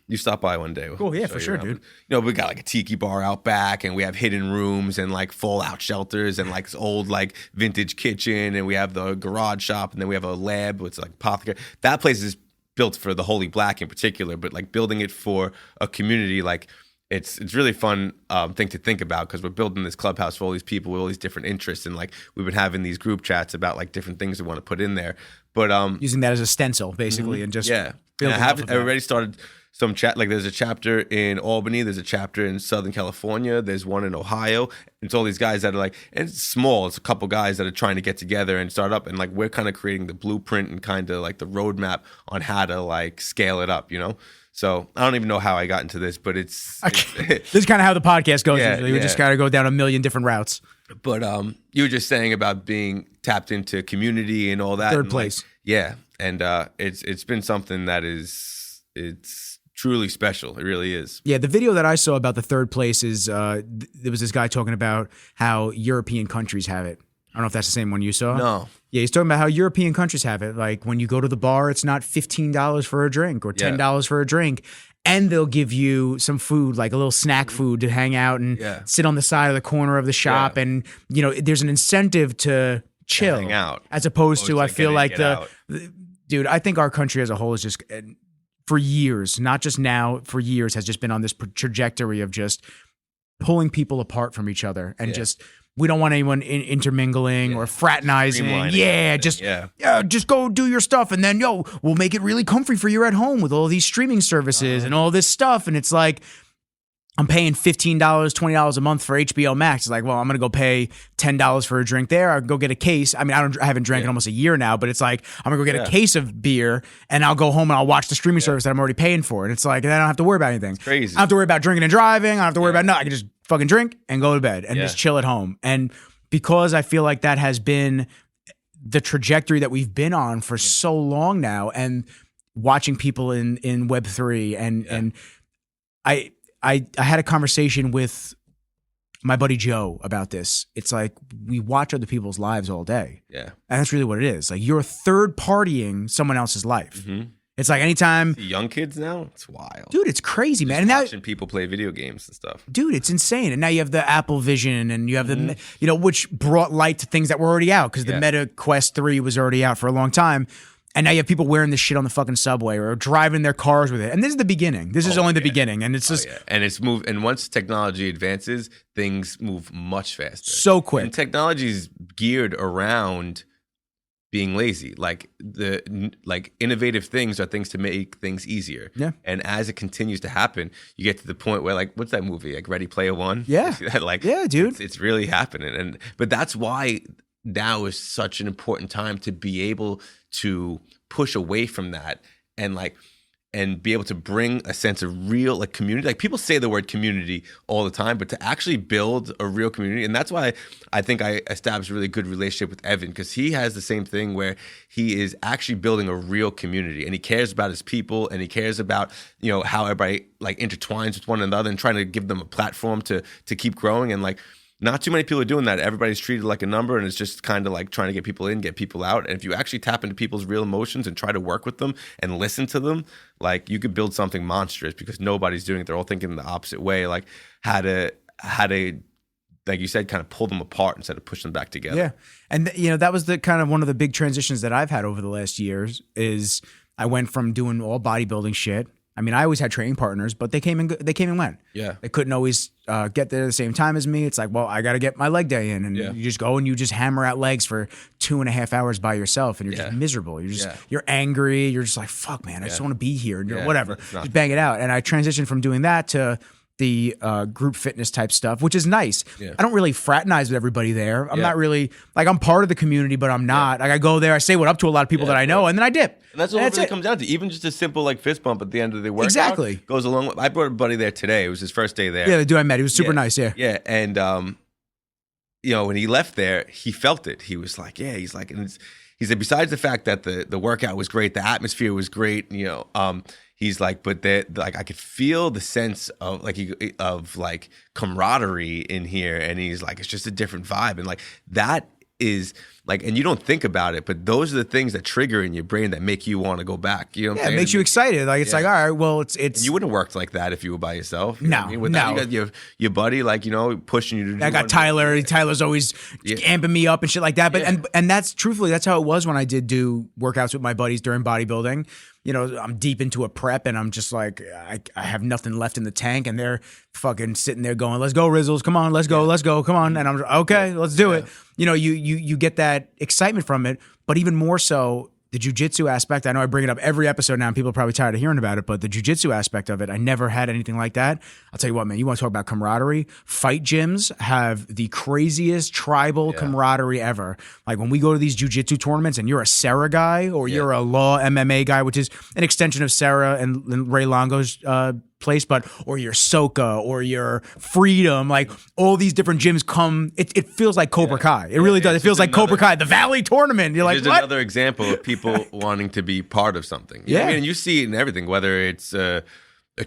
You stop by one day. Cool, yeah, for sure, dude. We got like a tiki bar out back, and we have hidden rooms and like fallout shelters and like this old like vintage kitchen, and we have the garage shop, and then we have a lab with like apothecary. That place is built for the Holy Black in particular, but like building it for a community, like it's really fun thing to think about, because we're building this clubhouse for all these people with all these different interests, and like we've been having these group chats about like different things we want to put in there. But using that as a stencil basically, and just and I have already started some chat. Like there's a chapter in Albany, there's a chapter in Southern California, there's one in Ohio. It's all these guys that are like, and it's small, it's a couple guys that are trying to get together and start up, and like we're kind of creating the blueprint and kind of like the roadmap on how to like scale it up, So I don't even know how I got into this, but this is kind of how the podcast goes. Yeah, usually. We just gotta go down a million different routes. But you were just saying about being tapped into community and all that. Third place. And it's been something that it's truly special. It really is. Yeah, the video that I saw about the third place is there was this guy talking about how European countries have it. I don't know if that's the same one you saw. No. Yeah, he's talking about how European countries have it. Like when you go to the bar, it's not $15 for a drink or $10 for a drink. And they'll give you some food, like a little snack food to hang out and sit on the side of the corner of the shop. And, there's an incentive to chill. Hang out. As opposed to, I feel like dude, I think our country as a whole is just, for years, not just now, for years, has just been on this trajectory of just pulling people apart from each other and just... We don't want anyone intermingling or fraternizing. Just go do your stuff, and then we'll make it really comfy for you at home with all these streaming services and all this stuff. And it's like, I'm paying $15, $20 a month for HBO Max. It's like, well, I'm gonna go pay $10 for a drink there. I'll go get a case. I mean, I haven't drank in almost a year now, but it's like I'm gonna go get a case of beer, and I'll go home and I'll watch the streaming service that I'm already paying for. And it's like, and I don't have to worry about anything. It's crazy. I don't have to worry about drinking and driving. I don't have to worry about nothing. I can just fucking drink and go to bed and just chill at home. And because I feel like that has been the trajectory that we've been on for so long now, and watching people in Web3 and I had a conversation with my buddy Joe about this. It's like we watch other people's lives all day. Yeah. And that's really what it is. Like you're third partying someone else's life. Mm-hmm. It's like anytime young kids now, it's wild, dude. It's crazy, man. And watching people play video games and stuff, dude. It's insane. And now you have the Apple Vision, and you have the which brought light to things that were already out, because the Meta Quest 3 was already out for a long time. And now you have people wearing this shit on the fucking subway or driving their cars with it. And this is the beginning. This is only the beginning. And it's just and it's moved. And once technology advances, things move much faster, so quick. And technology is geared around being lazy. Like innovative things are things to make things easier. Yeah. And as it continues to happen, you get to the point where, like, what's that movie? Like Ready Player One? Yeah. Yeah, dude. It's really happening. But that's why now is such an important time to be able to push away from that and be able to bring a sense of real community. Like people say the word community all the time, but to actually build a real community. And that's why I think I established a really good relationship with Evan, because he has the same thing where he is actually building a real community, and he cares about his people, and he cares about, how everybody intertwines with one another and trying to give them a platform to keep growing. And not too many people are doing that. Everybody's treated like a number, and it's just kind of like trying to get people in, get people out. And if you actually tap into people's real emotions and try to work with them and listen to them, you could build something monstrous, because nobody's doing it. They're all thinking the opposite way, how to, like you said, kind of pull them apart instead of push them back together. Yeah. And that was the kind of one of the big transitions that I've had over the last years is I went from doing all bodybuilding shit I mean, I always had training partners, but they came and went. Yeah. They couldn't always get there at the same time as me. It's like, well, I got to get my leg day in. And you just go and you just hammer out legs for 2.5 hours by yourself. And you're just miserable. You're angry. You're just like, fuck, man, I just want to be here. And whatever. Just bang it out. And I transitioned from doing that to the group fitness type stuff, which is nice. I don't really fraternize with everybody there. I'm not really, like, I'm part of the community, but I'm not. Like, I go there, I say what up to a lot of people that I know, and then I dip. And that's what it comes down to. Even just a simple, like, fist bump at the end of the workout goes along with, I brought a buddy there today. It was his first day there. Yeah, the dude I met. He was super nice, Yeah, and, when he left there, he felt it. He was like, he said, besides the fact that the workout was great, the atmosphere was great, he's like, but I could feel the sense of like camaraderie in here, and he's like, it's just a different vibe, and like that is like, and you don't think about it, but those are the things that trigger in your brain that make you want to go back. You know what I'm saying? It makes you excited. Like, it's like, all right, well, it's. You wouldn't have worked like that if you were by yourself. No, I mean? With that, you got your buddy, like, pushing you to do. I got Tyler. Tyler's always amping me up and shit like that. But and that's truthfully, that's how it was when I did do workouts with my buddies during bodybuilding. I'm deep into a prep and I'm just like, I have nothing left in the tank, and they're fucking sitting there going, let's go, Rizzles, come on, let's go, come on. And I'm like, okay, let's do it. You get that excitement from it, but even more so, the jiu-jitsu aspect. I know I bring it up every episode now and people are probably tired of hearing about it, but the jiu-jitsu aspect of it, I never had anything like that. I'll tell you what, man, you want to talk about camaraderie? Fight gyms have the craziest tribal camaraderie ever. Like, when we go to these jiu-jitsu tournaments and you're a Sarah guy or you're a Law MMA guy, which is an extension of Sarah and Ray Longo's place, or your Soka or your Freedom, like all these different gyms come. It feels like Cobra Kai. It really does. It feels like Cobra Kai, the Valley Tournament. You're like, here's what? Another example of people wanting to be part of something. You know what I mean? You see it in everything, whether it's a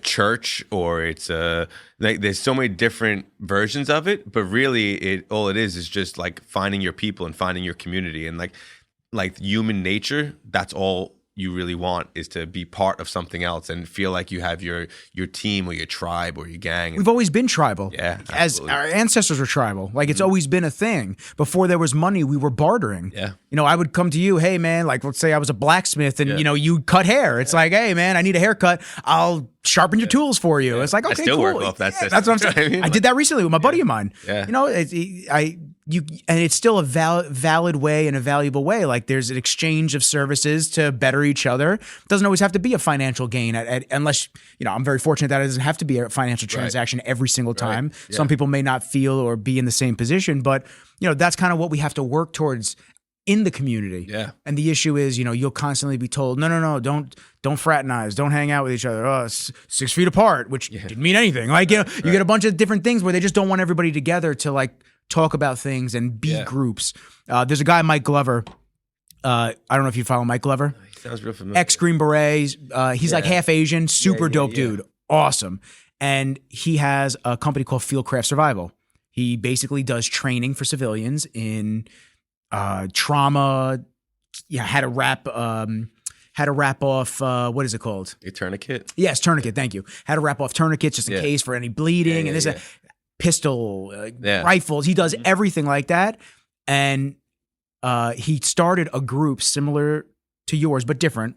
church or it's like, there's so many different versions of it, but really all it is just like finding your people and finding your community, and like human nature. That's all you really want, is to be part of something else and feel like you have your team or your tribe or your gang. We've always been tribal. Yeah, as our ancestors were tribal. Like, it's always been a thing. Before there was money, we were bartering. Yeah. I would come to you, hey man, like, let's say I was a blacksmith and you cut hair. It's like, hey man, I need a haircut. I'll sharpen your tools for you. It's like, okay, I still cool. work off that system. That's what I'm saying. I did that recently with my buddy of mine. Yeah. And it's still a valid way and a valuable way. Like, there's an exchange of services to better each other. It doesn't always have to be a financial gain, unless, I'm very fortunate that it doesn't have to be a financial transaction every single time. Yeah. Some people may not feel or be in the same position, but, that's kind of what we have to work towards in the community. Yeah. And the issue is, you'll constantly be told, no, don't fraternize, don't hang out with each other. Oh, 6 feet apart, which didn't mean anything. Like, you get a bunch of different things where they just don't want everybody together to, like, talk about things and be groups. There's a guy, Mike Glover. I don't know if you follow Mike Glover. He sounds real familiar. Ex-Green Berets. He's like half Asian, super dope dude. Awesome. And he has a company called Fieldcraft Survival. He basically does training for civilians in trauma, how to wrap off, what is it called? A tourniquet? Yes, tourniquet, thank you. How to wrap off tourniquets just in case for any bleeding and this. Pistol, rifles. He does everything like that. And he started a group similar to yours, but different,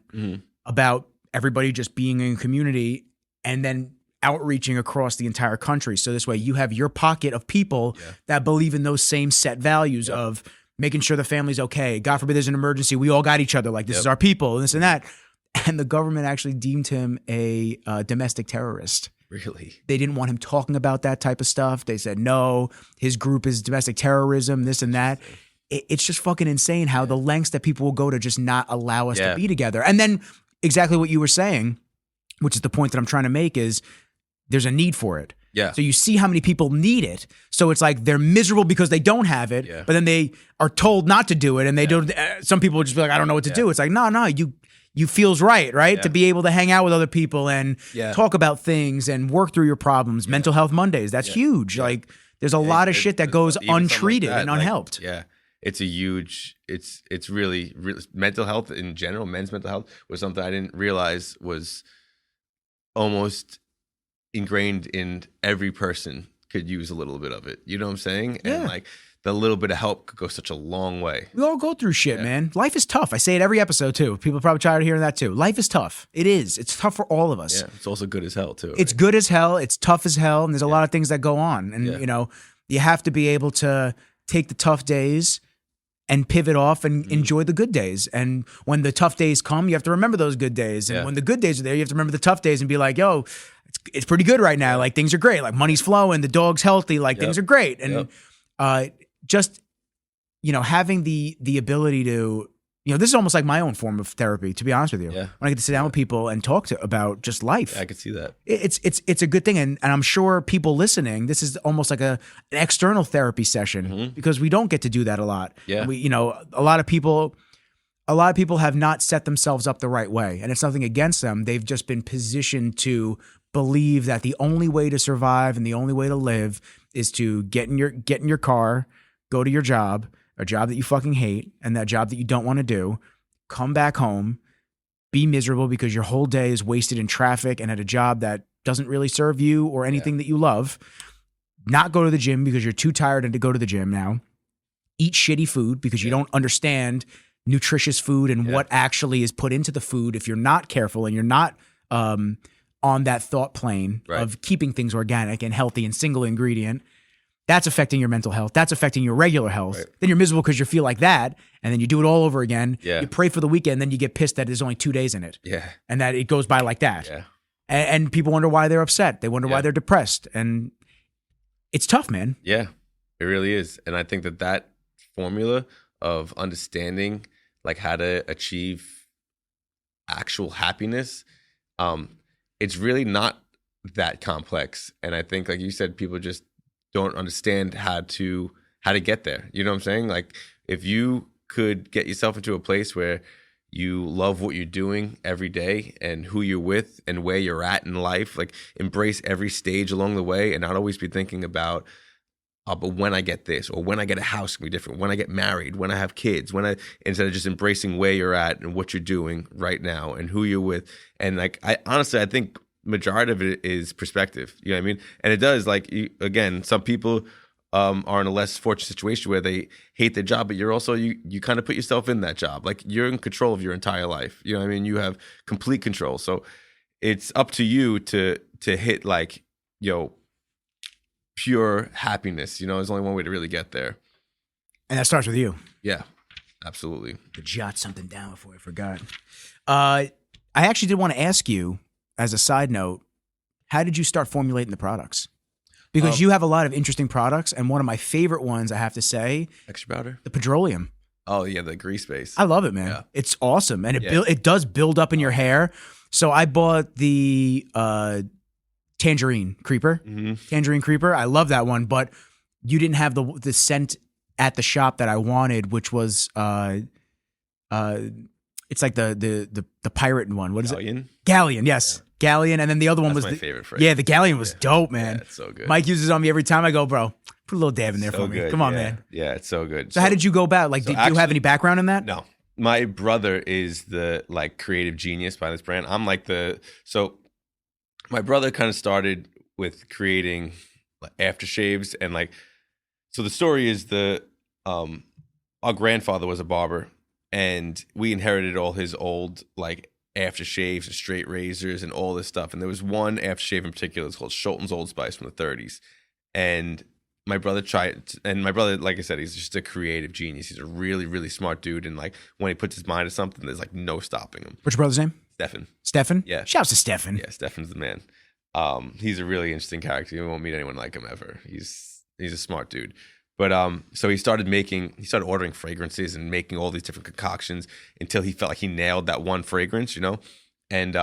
about everybody just being in community and then outreaching across the entire country. So this way you have your pocket of people that believe in those same set values of making sure the family's okay. God forbid there's an emergency. We all got each other. Like, this is our people and this and that. And the government actually deemed him a domestic terrorist. Really? They didn't want him talking about that type of stuff. They said, no, his group is domestic terrorism, this and that. It's just fucking insane how the lengths that people will go to just not allow us to be together. And then exactly what you were saying, which is the point that I'm trying to make, is there's a need for it. Yeah. So you see how many people need it. So it's like they're miserable because they don't have it, but then they are told not to do it. And they don't, some people will just be like, I don't know what to do. It's like, no, you feels right? To be able to hang out with other people and talk about things and work through your problems. Mental Health Mondays, that's huge. Like, there's a lot of shit that goes untreated and unhelped. It's a huge, it's really mental health in general, men's mental health was something I didn't realize was almost ingrained in every person could use a little bit of it. You know what I'm saying? Yeah. And like, the little bit of help could go such a long way. We all go through shit, man. Life is tough. I say it every episode too. People are probably tired of hearing that too. Life is tough. It is. It's tough for all of us. Yeah, it's also good as hell too. Right? It's good as hell. It's tough as hell. And there's a lot of things that go on. And, you know, you have to be able to take the tough days and pivot off and enjoy the good days. And when the tough days come, you have to remember those good days. And when the good days are there, you have to remember the tough days and be like, yo, it's pretty good right now. Like, things are great. Like, money's flowing, the dog's healthy, like things are great. And just, you know, having the ability to, you know, this is almost like my own form of therapy, to be honest with you. Yeah. When I get to sit down with people and talk about just life. Yeah, I could see that. It's a good thing. And I'm sure people listening, this is almost like an external therapy session because we don't get to do that a lot. Yeah. We, you know, a lot of people have not set themselves up the right way. And it's nothing against them. They've just been positioned to believe that the only way to survive and the only way to live is to get in your car, go to your job, a job that you fucking hate, and that job that you don't want to do, come back home, be miserable because your whole day is wasted in traffic and at a job that doesn't really serve you or anything that you love, not go to the gym because you're too tired to go to the gym now, eat shitty food because you don't understand nutritious food and what actually is put into the food if you're not careful and you're not on that thought plane of keeping things organic and healthy and single ingredient. That's affecting your mental health. That's affecting your regular health. Right. Then you're miserable because you feel like that. And then you do it all over again. Yeah. You pray for the weekend. Then you get pissed that there's only 2 days in it. Yeah. And that it goes by like that. Yeah. And people wonder why they're upset. They wonder why they're depressed. And it's tough, man. Yeah, it really is. And I think that formula of understanding like how to achieve actual happiness, it's really not that complex. And I think, like you said, people just don't understand how to get there. You know what I'm saying? Like, if you could get yourself into a place where you love what you're doing every day and who you're with and where you're at in life, like embrace every stage along the way and not always be thinking about, but when I get this or when I get a house, it's gonna be different. When I get married, when I have kids, instead of just embracing where you're at and what you're doing right now and who you're with. And like, I think majority of it is perspective. You know what I mean? And it does, like, again, some people are in a less fortunate situation where they hate their job, but you're also, you kind of put yourself in that job. Like, you're in control of your entire life. You know what I mean? You have complete control. So it's up to you to hit, like, pure happiness. You know, there's only one way to really get there. And that starts with you. Yeah, absolutely. To jot something down before I forgot. I actually did want to ask you, as a side note, how did you start formulating the products? Because you have a lot of interesting products, and one of my favorite ones, I have to say, extra powder, the petroleum. Oh yeah, the grease base. I love it, man. Yeah. It's awesome, and it does build up in your hair. So I bought the tangerine creeper. Tangerine creeper. I love that one, but you didn't have the scent at the shop that I wanted, which was it's like the pirate one. What is it? Galleon. Yes. Yeah. Galleon, and then the other one was my favorite phrase. Yeah, the Galleon was dope, man. Yeah, it's so good. Mike uses it on me every time I go, bro. Put a little dab in there for me. Come on, man. Yeah, it's so good. So how did you go about? Like, do you have any background in that? No. My brother is the like creative genius behind this brand. I'm like so my brother kind of started with creating aftershaves and like, so the story is our grandfather was a barber and we inherited all his old like aftershaves and straight razors and all this stuff. And there was one aftershave in particular, it's called Schulten's Old Spice from the 30s. And my brother like I said, he's just a creative genius. He's a really, really smart dude. And like when he puts his mind to something, there's like no stopping him. What's your brother's name? Stefan. Stefan? Yeah. Shouts to Stefan. Yeah, Stefan's the man. He's a really interesting character. You won't meet anyone like him ever. He's a smart dude. But so he started ordering fragrances and making all these different concoctions until he felt like he nailed that one fragrance, you know? And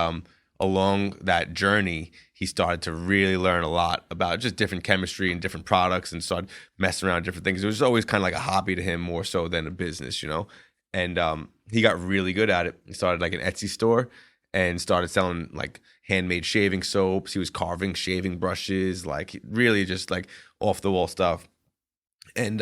along that journey, he started to really learn a lot about just different chemistry and different products and started messing around with different things. It was always kind of like a hobby to him more so than a business, you know? And he got really good at it. He started like an Etsy store and started selling like handmade shaving soaps. He was carving shaving brushes, like really just like off the wall stuff. And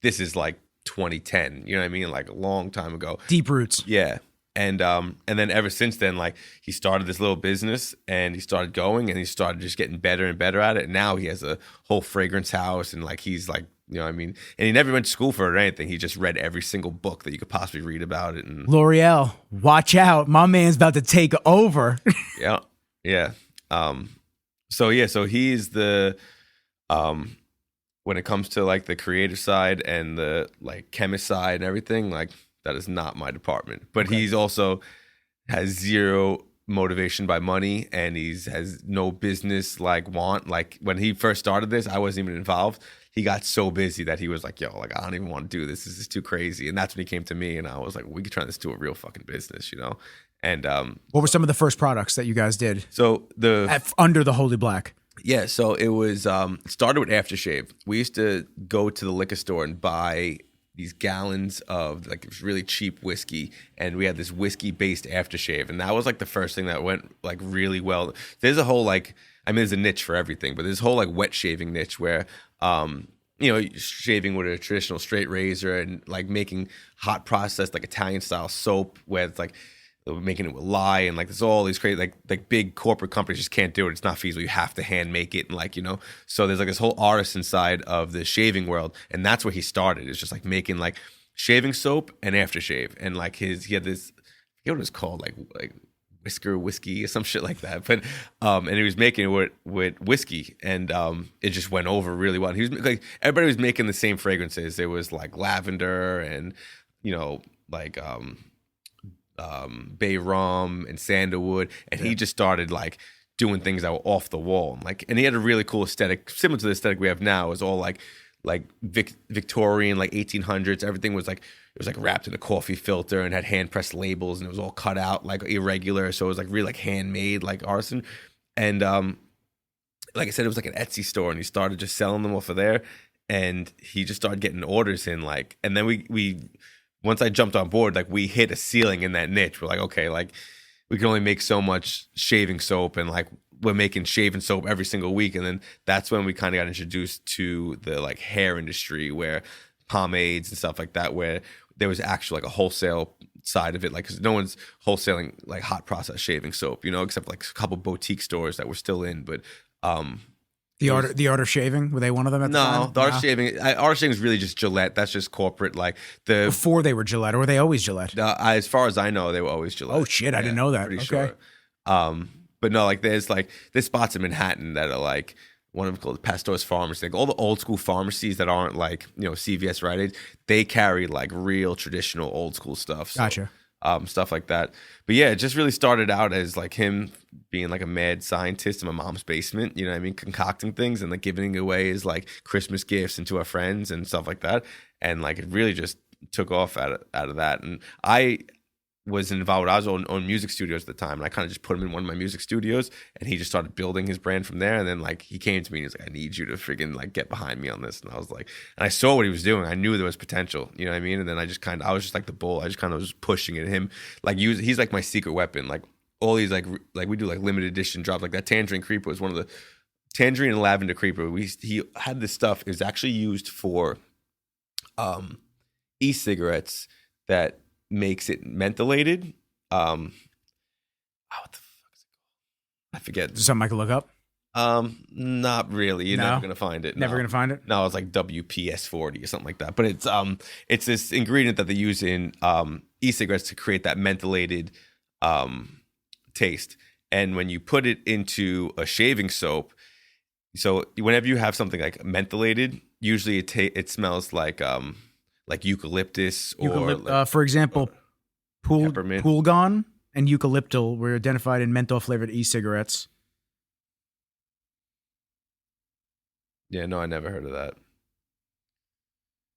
this is like 2010, you know what I mean? Like a long time ago. Deep roots. Yeah. And then ever since then, like he started this little business and he started going and he started just getting better and better at it. And now he has a whole fragrance house and like he's like you know what I mean? And he never went to school for it or anything. He just read every single book that you could possibly read about it. And L'Oreal, watch out. My man's about to take over. yeah. Yeah. So he's the, when it comes to like the creative side and the like chemist side and everything, like that is not my department. But he's also has zero motivation by money, and has no business like want. Like when he first started this, I wasn't even involved. He got so busy that he was like, yo, like I don't even want to do this. This is too crazy. And that's when he came to me, and I was like, we could turn this into a real fucking business, you know? And what were some of the first products that you guys did? So under the Holy Black. Yeah, so it was started with aftershave. We used to go to the liquor store and buy these gallons of like it was really cheap whiskey, and we had this whiskey-based aftershave, and that was like the first thing that went like really well. There's a whole like, I mean, there's a niche for everything, but there's a whole like wet shaving niche where you know, shaving with a traditional straight razor and like making hot processed like Italian style soap where it's like making it with lye, and like there's all these crazy like big corporate companies just can't do it. It's not feasible. You have to hand make it, and like, you know, so there's like this whole artisan side of the shaving world, and that's where he started. It's just like making like shaving soap and aftershave, and like he had this, I forget what it was called, like whisker whiskey or some shit like that, but and he was making it with whiskey, and it just went over really well. He was like, everybody was making the same fragrances. It was like lavender and, you know, like bay rum and sandalwood, and he just started like doing things that were off the wall, and he had a really cool aesthetic similar to the aesthetic we have now. It was all like Victorian, like 1800s. Everything was like, it was like wrapped in a coffee filter and had hand pressed labels, and it was all cut out like irregular, so it was like really like handmade, like artisan. And like I said, it was like an Etsy store, and he started just selling them off of there, and he just started getting orders in, like, and then we once I jumped on board, like we hit a ceiling in that niche. We're like, okay, like we can only make so much shaving soap, and like we're making shaving soap every single week. And then that's when we kind of got introduced to the like hair industry, where pomades and stuff like that, where there was actually like a wholesale side of it. Like, 'cause no one's wholesaling like hot process shaving soap, you know, except like a couple boutique stores that we're still in. But the art of shaving, were they one of them at the time? No, the art of shaving is really just Gillette. That's just corporate. Like before they were Gillette, or were they always Gillette? As far as I know, they were always Gillette. Oh shit, I didn't know that. Pretty okay. Sure. But no, like there's spots in Manhattan that are like, one of them called Pastor's Pharmacy. Like all the old school pharmacies that aren't like, you know, CVS, Rite Aid, they carry like real traditional old school stuff. So, gotcha. Stuff like that. But yeah, it just really started out as like him being like a mad scientist in my mom's basement, you know what I mean, concocting things and like giving away as like Christmas gifts and to our friends and stuff like that. And like it really just took off out of that. And I was involved. I was on music studios at the time, and I kind of just put him in one of my music studios, and he just started building his brand from there. And then like he came to me and he's like, I need you to freaking like get behind me on this. And I was like, and I saw what he was doing. I knew there was potential, you know what I mean? And then I was just like the bull. I just kind of was pushing at him. Like he's like my secret weapon. Like all these like we do like limited edition drops. Like that Tangerine Creeper was one of the Tangerine and Lavender Creeper. He had this stuff. It was actually used for e-cigarettes that makes it mentholated. What the fuck is it called? I forget. Something I could look up? Not really. You're never gonna find it. Never gonna find it? No, it's like WPS40 or something like that. But it's this ingredient that they use in e-cigarettes to create that mentholated taste. And when you put it into a shaving soap, so whenever you have something like mentholated, usually it smells like eucalyptus or for example, peppermint. Poolgon and eucalyptal were identified in menthol flavored e-cigarettes. Yeah, no, I never heard of that.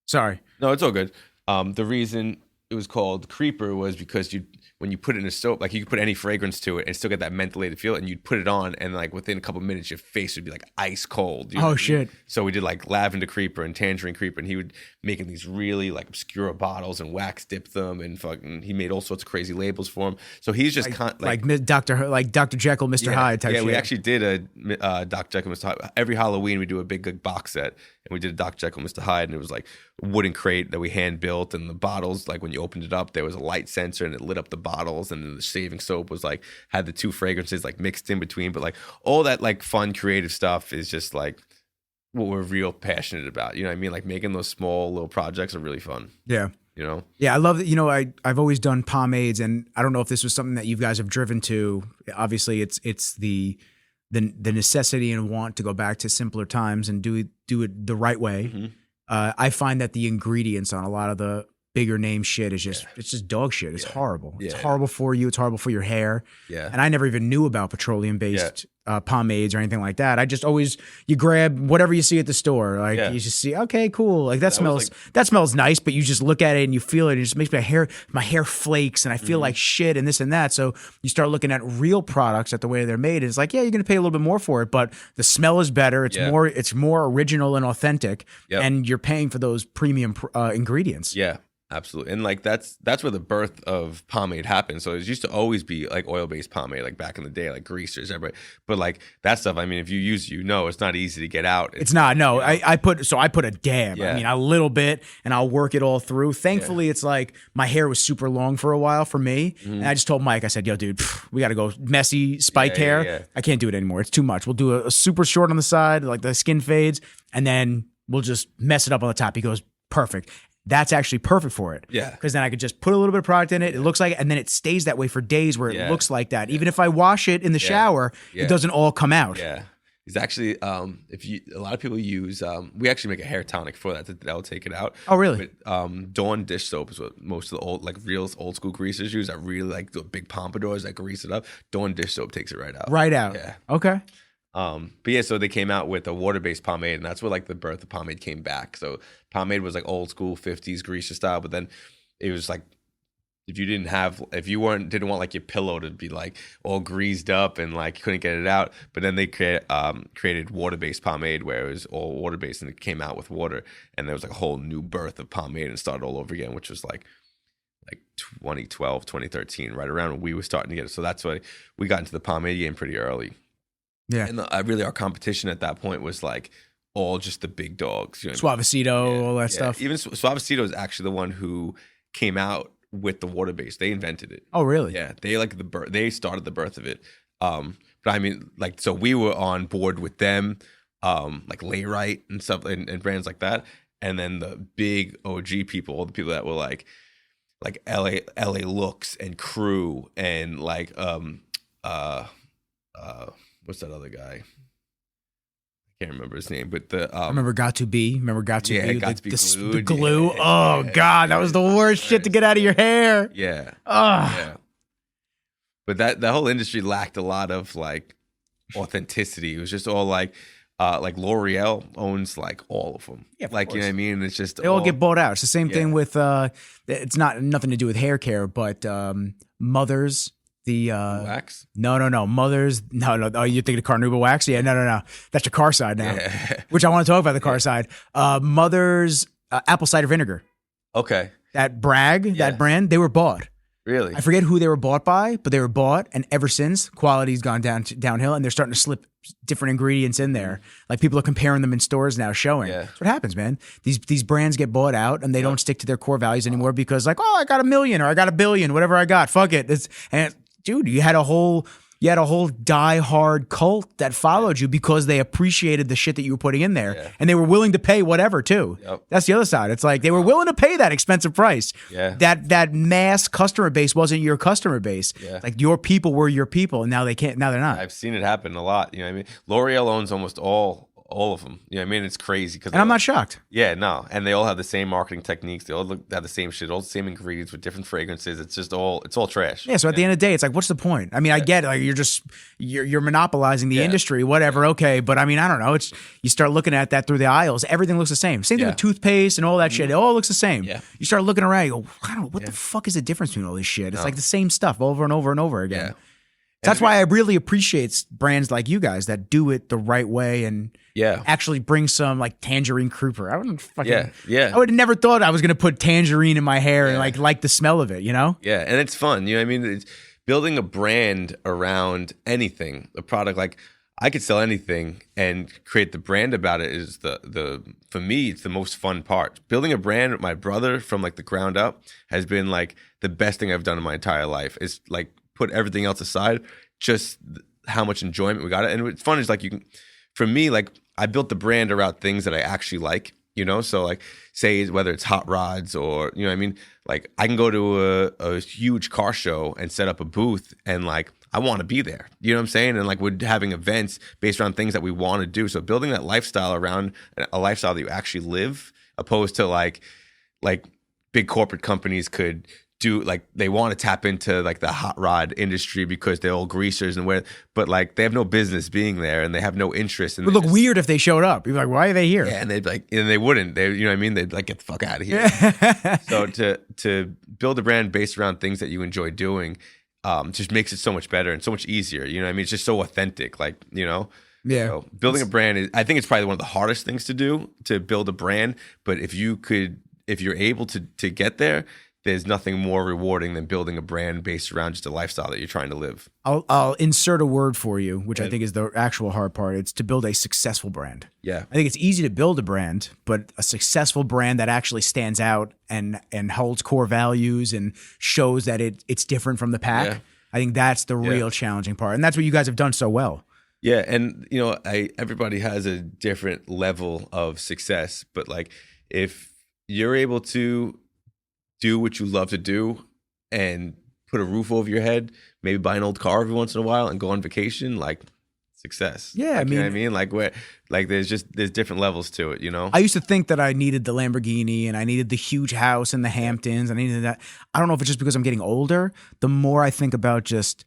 Sorry. No, it's all good. The reason it was called Creeper was because when you put it in a soap, like you could put any fragrance to it and still get that mentholated feel, and you'd put it on, and like within a couple of minutes, your face would be like ice cold. You know oh shit! So we did like Lavender Creeper and Tangerine Creeper, and he would making these really like obscure bottles and wax dip them, and fucking he made all sorts of crazy labels for them. So he's just like Dr. Jekyll, Mr. Hyde type. Yeah, shit. we actually did a Dr. Jekyll, Mr. Hyde. Every Halloween we do a big like, box set, and we did a Dr. Jekyll, Mr. Hyde, and it was like a wooden crate that we hand built, and the bottles, like when you opened it up, there was a light sensor, and it lit up the bottles, and the shaving soap was like had the two fragrances like mixed in between. But like all that like fun creative stuff is just like what we're real passionate about. You know what I mean? Like making those small little projects are really fun. Yeah. You know? Yeah, I love that. You know, I've always done pomades, and I don't know if this was something that you guys have driven to. Obviously, it's the necessity and want to go back to simpler times and do it the right way. Mm-hmm. I find that the ingredients on a lot of the bigger name shit is just it's just dog shit. It's horrible. It's horrible for you. It's horrible for your hair. Yeah. And I never even knew about petroleum based pomades or anything like that. I just always you grab whatever you see at the store. Like you just see, okay, cool. Like that smells nice, but you just look at it and you feel it. And it just makes my hair flakes and I feel like shit and this and that. So you start looking at real products at the way they're made. It's like, yeah, you're gonna pay a little bit more for it, but the smell is better. It's more original and authentic, and you're paying for those premium ingredients. Yeah. Absolutely. And like that's where the birth of pomade happened. So it used to always be like oil-based pomade, like back in the day, like greasers, everybody. But like that stuff, I mean, if you use, it's not easy to get out. It's not. No, I put a dab. I mean, a little bit, and I'll work it all through. Thankfully, it's like my hair was super long for a while for me, and I just told Mike, I said, "Yo, dude, we got to go messy spiked hair. Yeah. I can't do it anymore. It's too much. We'll do a super short on the side, like the skin fades, and then we'll just mess it up on the top." He goes, "Perfect." That's actually perfect for it. Yeah. Because then I could just put a little bit of product in it. It looks like it, and then it stays that way for days where it looks like that. Even if I wash it in the shower, it doesn't all come out. Yeah. It's actually, a lot of people use, we actually make a hair tonic for that'll take it out. Oh, really? But, Dawn dish soap is what most of the real old school greasers use. I really like the big pompadours that grease it up. Dawn dish soap takes it right out. Right out. Yeah. Okay. But yeah, so they came out with a water-based pomade, and that's where like the birth of pomade came back. So pomade was like old school 50s greaser style, but then it was like if you didn't want like your pillow to be like all greased up and like you couldn't get it out, but then they created water-based pomade where it was all water-based and it came out with water, and there was like a whole new birth of pomade and started all over again, which was like 2012, 2013, right around when we were starting to get it. So that's why we got into the pomade game pretty early. Yeah, and really our competition at that point was like all just the big dogs. You know Suavecito, all that stuff. Even Suavecito is actually the one who came out with the water base. They invented it. Oh, really? Yeah, they started the birth of it. But I mean, like, so we were on board with them, like Layrite and stuff, and brands like that. And then the big OG people, all the people that were like LA Looks and Crew and like what's that other guy? I can't remember his name, but I remember Got to Be. Got to Be glued. The glue. Oh God, that was the worst shit to get out of your hair. Yeah. Yeah. But that whole industry lacked a lot of like authenticity. It was just all like L'Oreal owns like all of them. Yeah, like, you know what I mean? It's just they all get bought out. It's the same thing with it's nothing to do with hair care, but Mother's. The wax? No. Mother's no. Oh, you're thinking of Carnauba wax? Yeah, no. That's your car side now. Yeah. Which I want to talk about the car side. Mother's apple cider vinegar. Okay. That that brand, they were bought. Really? I forget who they were bought by, but they were bought, and ever since, quality's gone downhill, and they're starting to slip different ingredients in there. Like people are comparing them in stores now, showing. Yeah. That's what happens, man. These brands get bought out, and they don't stick to their core values anymore because, like, oh, I got $1 million or I got $1 billion, whatever I got, fuck it. Dude, you had a whole die-hard cult that followed you because they appreciated the shit that you were putting in there, and they were willing to pay whatever too. Yep. That's the other side. It's like they were willing to pay that expensive price. Yeah. That mass customer base wasn't your customer base. Yeah. Like your people were your people, and now they can't. Now they're not. I've seen it happen a lot. You know what I mean? L'Oreal owns almost all of them. You know what I mean? It's crazy. And I'm not shocked. Yeah, no. And they all have the same marketing techniques. They all have the same shit, all the same ingredients with different fragrances. It's all trash. Yeah, so at the end of the day, it's like, what's the point? I mean, I get it. Like you're monopolizing the industry, whatever, okay. But I mean, I don't know. You start looking at that through the aisles, everything looks the same. Same thing with toothpaste and all that shit. It all looks the same. Yeah. You start looking around, you go, I don't know, what the fuck is the difference between all this shit? It's like the same stuff over and over and over again. Yeah. That's why I really appreciate brands like you guys that do it the right way and actually bring some like tangerine creeper. I wouldn't fucking I would have never thought I was gonna put tangerine in my hair and like the smell of it, you know? Yeah, and it's fun. You know what I mean? It's building a brand around anything, a product. Like I could sell anything and create the brand about it is the for me, it's the most fun part. Building a brand with my brother from like the ground up has been like the best thing I've done in my entire life. It's like put everything else aside, just how much enjoyment we got it. And what's fun is like for me, like I built the brand around things that I actually like, so like say whether it's hot rods or, what I mean? Like I can go to a huge car show and set up a booth and like, I want to be there. You know what I'm saying? And like we're having events based around things that we want to do. So building that lifestyle around a lifestyle that you actually live, opposed to like big corporate companies could do, like they want to tap into like the hot rod industry because they're all greasers but like they have no business being there and they have no interest. It would look weird if they showed up. You're like, why are they here? Yeah, and they'd like, and they wouldn't. They, you know what I mean? They'd like get the fuck out of here. Yeah. So to build a brand based around things that you enjoy doing, just makes it so much better and so much easier. You know what I mean? It's just so authentic. Like, Yeah. So building a brand I think it's probably one of the hardest things to do, to build a brand. But if you're able to get there, there's nothing more rewarding than building a brand based around just a lifestyle that you're trying to live. I'll insert a word for you, which I think is the actual hard part. It's to build a successful brand. Yeah. I think it's easy to build a brand, but a successful brand that actually stands out and holds core values and shows that it's different from the pack. Yeah. I think that's the real challenging part. And that's what you guys have done so well. Yeah. And, everybody has a different level of success, but like if you're able to do what you love to do and put a roof over your head, maybe buy an old car every once in a while and go on vacation, like success. Yeah, like, you know what I mean? Like where, like there's different levels to it, I used to think that I needed the Lamborghini and I needed the huge house in the Hamptons. I needed that. I don't know if it's just because I'm getting older. The more I think about just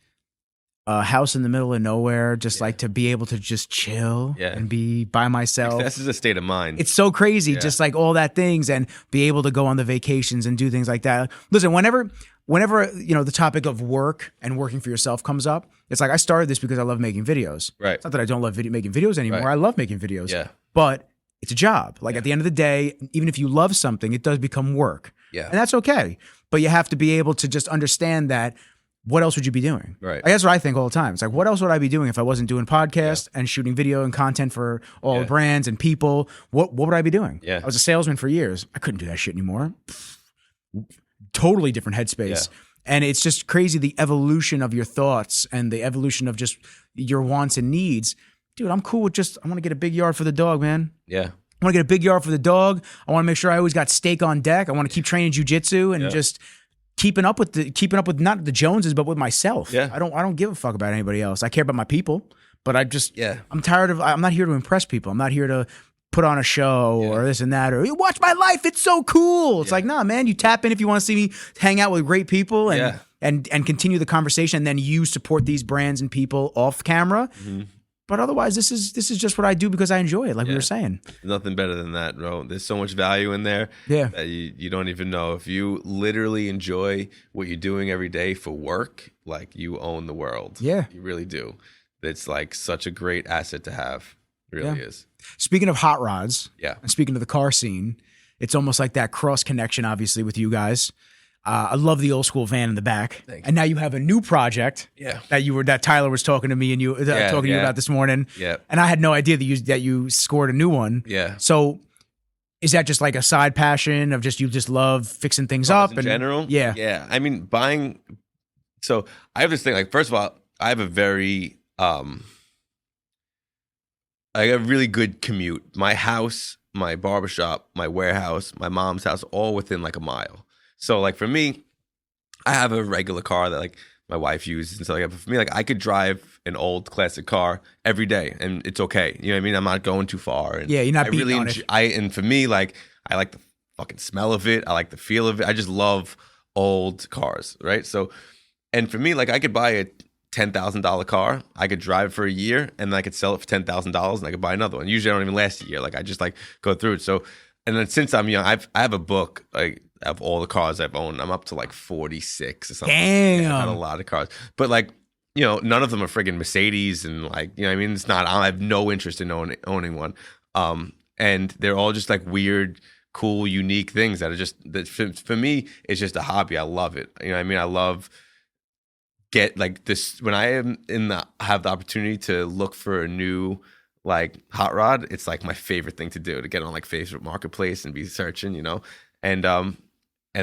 a house in the middle of nowhere, just like to be able to just chill and be by myself. Success is a state of mind. It's so crazy, just like all that things, and be able to go on the vacations and do things like that. Listen, whenever the topic of work and working for yourself comes up, it's like I started this because I love making videos. Right. It's not that I don't love making videos anymore. Right. I love making videos. Yeah. But it's a job. Like at the end of the day, even if you love something, it does become work. Yeah. And that's okay. But you have to be able to just understand that. What else would you be doing? Right. Like, that's what I think all the time. It's like, what else would I be doing if I wasn't doing podcasts and shooting video and content for all the brands and people? What would I be doing? Yeah. I was a salesman for years. I couldn't do that shit anymore. Totally different headspace. Yeah. And it's just crazy, the evolution of your thoughts and the evolution of just your wants and needs. Dude, I'm cool with I want to get a big yard for the dog, man. Yeah. I want to get a big yard for the dog. I want to make sure I always got steak on deck. I want to keep training jiu-jitsu and just keeping up with not the Joneses, but with myself. Yeah. I don't give a fuck about anybody else. I care about my people, but I'm tired of, I'm not here to impress people. I'm not here to put on a show or this and that, or you watch my life. It's so cool. It's like, nah, man, you tap in if you want to see me hang out with great people and continue the conversation. And then you support these brands and people off camera. Mm-hmm. But otherwise, this is just what I do because I enjoy it, like we were saying. Nothing better than that, bro. There's so much value in there that you don't even know. If you literally enjoy what you're doing every day for work, like you own the world. Yeah. You really do. It's like such a great asset to have. It really is. Speaking of hot rods, and speaking of the car scene, it's almost like that cross connection, obviously, with you guys. I love the old school van in the back. Thanks. And now you have a new project that Tyler was talking to me and you talking to you about this morning. Yeah. And I had no idea that you scored a new one. Yeah. So is that just like a side passion of you just love fixing things up in general? Yeah. Yeah. I mean, so I have this thing, like, first of all, I have a very I got a really good commute. My house, my barbershop, my warehouse, my mom's house, all within like a mile. So like for me, I have a regular car that like my wife uses and stuff like that. But for me, like I could drive an old classic car every day and it's okay. You know what I mean? I'm not going too far. And you're not beating on it. And for me, like I like the fucking smell of it. I like the feel of it. I just love old cars, right? So, and for me, like I could buy a $10,000 car. I could drive it for a year and then I could sell it for $10,000 and I could buy another one. Usually I don't even last a year. Like I just like go through it. So, and then since I'm young, I have a book like of all the cars I've owned. I'm up to like 46 or something. Damn. Yeah, I've had a lot of cars. But like, you know, none of them are friggin' Mercedes and like, you know what I mean? It's not, I have no interest in owning one. And they're all just like weird, cool, unique things that are just, that for me, it's just a hobby. I love it. You know what I mean? I love get like this, when I am have the opportunity to look for a new like hot rod, it's like my favorite thing to do, to get on like Facebook Marketplace and be searching, you know? And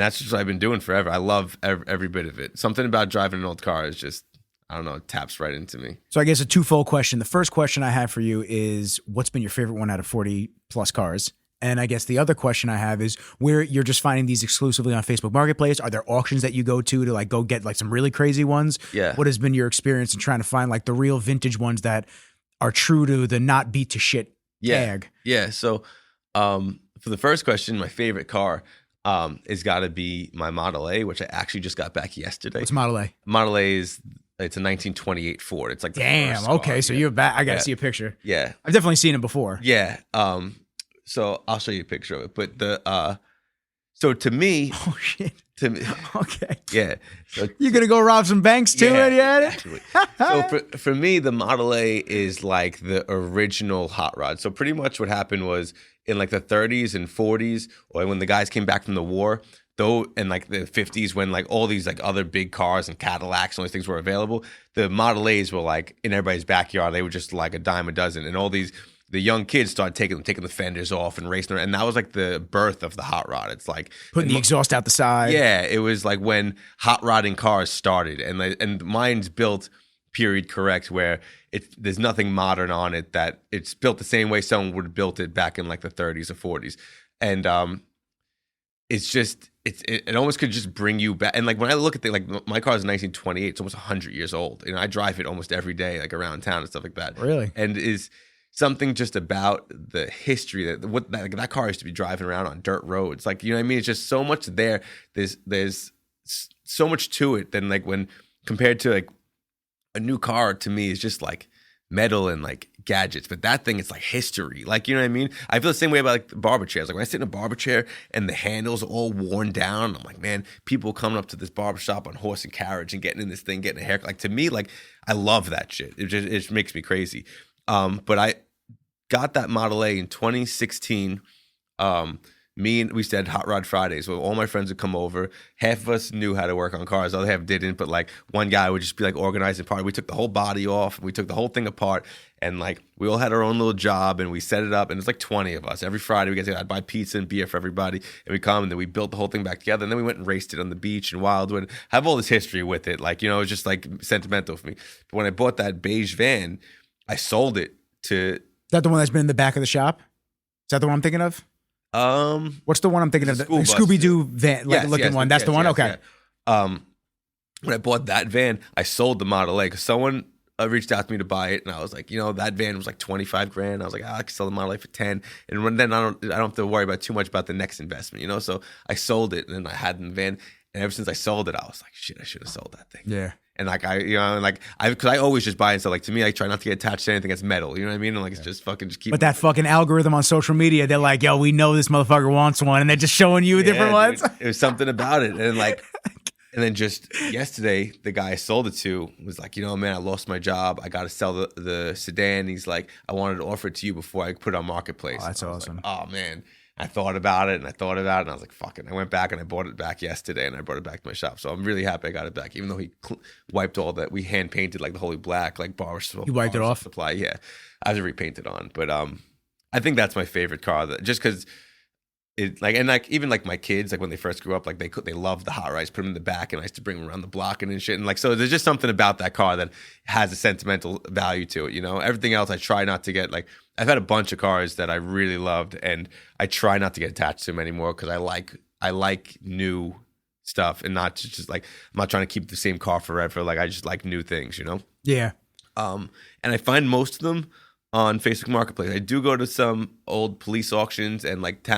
that's just what I've been doing forever. I love every bit of it. Something about driving an old car is just, I don't know, it taps right into me. So I guess a twofold question. The first question I have for you is, what's been your favorite one out of 40 plus cars? And I guess the other question I have is, where you're just finding these exclusively on Facebook Marketplace? Are there auctions that you go to like go get like some really crazy ones? Yeah. What has been your experience in trying to find like the real vintage ones that are true to the not beat to shit tag? Yeah. So for the first question, my favorite car is got to be my Model A, which I actually just got back yesterday. What's Model A? Model A it's a 1928 Ford. It's like the damn. first Okay, car. so you're back. I got to see a picture. Yeah, I've definitely seen it before. Yeah. So I'll show you a picture of it. But so to me, oh shit. To me, okay. Yeah. So, you're gonna go rob some banks too? Yeah. Exactly. So for me, the Model A is like the original hot rod. So pretty much what happened was in like the 30s and 40s, or when the guys came back from the war, though, in like the 50s, when like all these like other big cars and Cadillacs and all these things were available, the Model A's were like in everybody's backyard. They were just like a dime a dozen, and all these. The young kids started taking the fenders off and racing around, and that was like the birth of the hot rod. It's like putting the exhaust out the side. Yeah, it was like when hot rodding cars started, and mine's built period correct, where there's nothing modern on it. That it's built the same way someone would have built it back in like the 30s or 40s, and it's just it almost could just bring you back. And like when I look at like my car is 1928, it's almost 100 years old, and I drive it almost every day, like around town and stuff like that. Really, and is. Something just about the history that car used to be driving around on dirt roads. Like, you know what I mean? It's just so much there. There's so much to it than like when compared to like a new car to me is just like metal and like gadgets. But that thing, it's like history. Like, you know what I mean? I feel the same way about like the barber chairs. Like when I sit in a barber chair and the handles are all worn down, I'm like, man, people coming up to this barbershop on horse and carriage and getting in this thing, getting a haircut. Like to me, like I love that shit. It just makes me crazy. But I got that Model A in 2016. We used to have Hot Rod Fridays where all my friends would come over. Half of us knew how to work on cars, the other half didn't. But like one guy would just be like organizing part. We took the whole body off, we took the whole thing apart, and like we all had our own little job and we set it up. And it's like 20 of us. Every Friday we get together. I'd buy pizza and beer for everybody, and we come and then we built the whole thing back together. And then we went and raced it on the beach in Wildwood. I have all this history with it, like, you know, it's just like sentimental for me. But when I bought that beige van, I sold it to. Is that the one that's been in the back of the shop? Is that the one I'm thinking of? What's the one I'm thinking of? The Scooby-Doo van, looking one. That's the one? Okay. Yeah. When I bought that van, I sold the Model A because someone reached out to me to buy it, and I was like, you know, that van was like 25 grand. I was like, I can sell the Model A for 10, and then I don't have to worry about too much about the next investment, you know. So I sold it, and then I had the van, and ever since I sold it, I was like, shit, I should have sold that thing. Yeah. And like because I always just buy and sell. Like to me, I try not to get attached to anything that's metal. You know what I mean? And like it's just fucking just keep. But that fucking algorithm on social media, they're like, yo, we know this motherfucker wants one, and they're just showing you different ones. Dude, it was something about it, and like, and then just yesterday, the guy I sold it to was like, you know, man, I lost my job. I got to sell the sedan. He's like, I wanted to offer it to you before I put it on Marketplace. Oh, that's awesome. Like, oh man. I thought about it and I was like, fuck it. I went back and I bought it back yesterday and I brought it back to my shop. So I'm really happy I got it back, even though he wiped all that. We hand painted like the holy black, like barbershop. You wiped it off? Supply. Yeah. I had to repaint it on. But I think that's my favorite car just because it like, and like even like my kids, like when they first grew up, like they loved the hot rods, put them in the back, and I used to bring them around the block and shit. And like, so there's just something about that car that has a sentimental value to it. You know, everything else I try not to get like, I've had a bunch of cars that I really loved, and I try not to get attached to them anymore because I like new stuff and not just like I'm not trying to keep the same car forever. Like I just like new things, you know. Yeah. And I find most of them on Facebook Marketplace. I do go to some old police auctions and like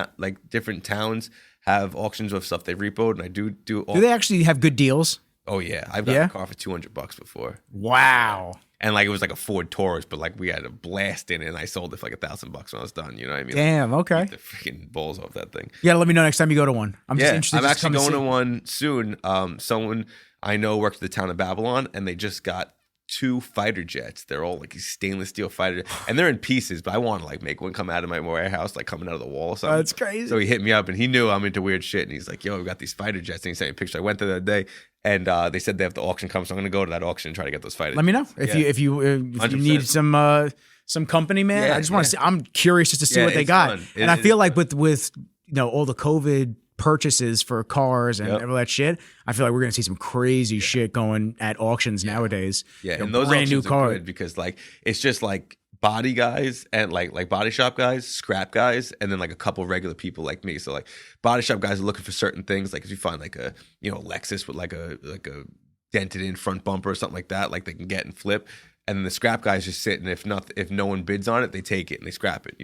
different towns have auctions of stuff they repoed, and I do. Do they actually have good deals? Oh yeah, I've got a car for $200 before. Wow. And like it was like a Ford Taurus, but like we had a blast in it, and I sold it for like $1,000 when I was done. You know what I mean? Damn. Okay. The freaking balls off that thing. You gotta let me know next time you go to one. I'm just interested. I'm actually going to one soon. Someone I know works at the town of Babylon, and they just got 2 fighter jets. They're all like stainless steel fighter jets, and they're in pieces. But I want to like make one come out of my warehouse, like coming out of the wall or something. That's crazy. So he hit me up, and he knew I'm into weird shit, and he's like, "Yo, we got these fighter jets." And he sent me a picture. I went there the other day. And they said they have the auction come, so I'm gonna go to that auction and try to get those fighters. Let me know if you need some company, man. I just want to see. I'm curious just to see what they got. And I feel like with you know all the COVID purchases for cars and all that shit, I feel like we're gonna see some crazy shit going at auctions nowadays. Yeah, and those brand new cars are good because like it's just like body guys and like body shop guys, scrap guys, and then like a couple regular people like me. So like body shop guys are looking for certain things. Like if you find like a Lexus with like a dented in front bumper or something like that, like they can get and flip. And then the scrap guys just sit, and if no one bids on it, they take it and they scrap it,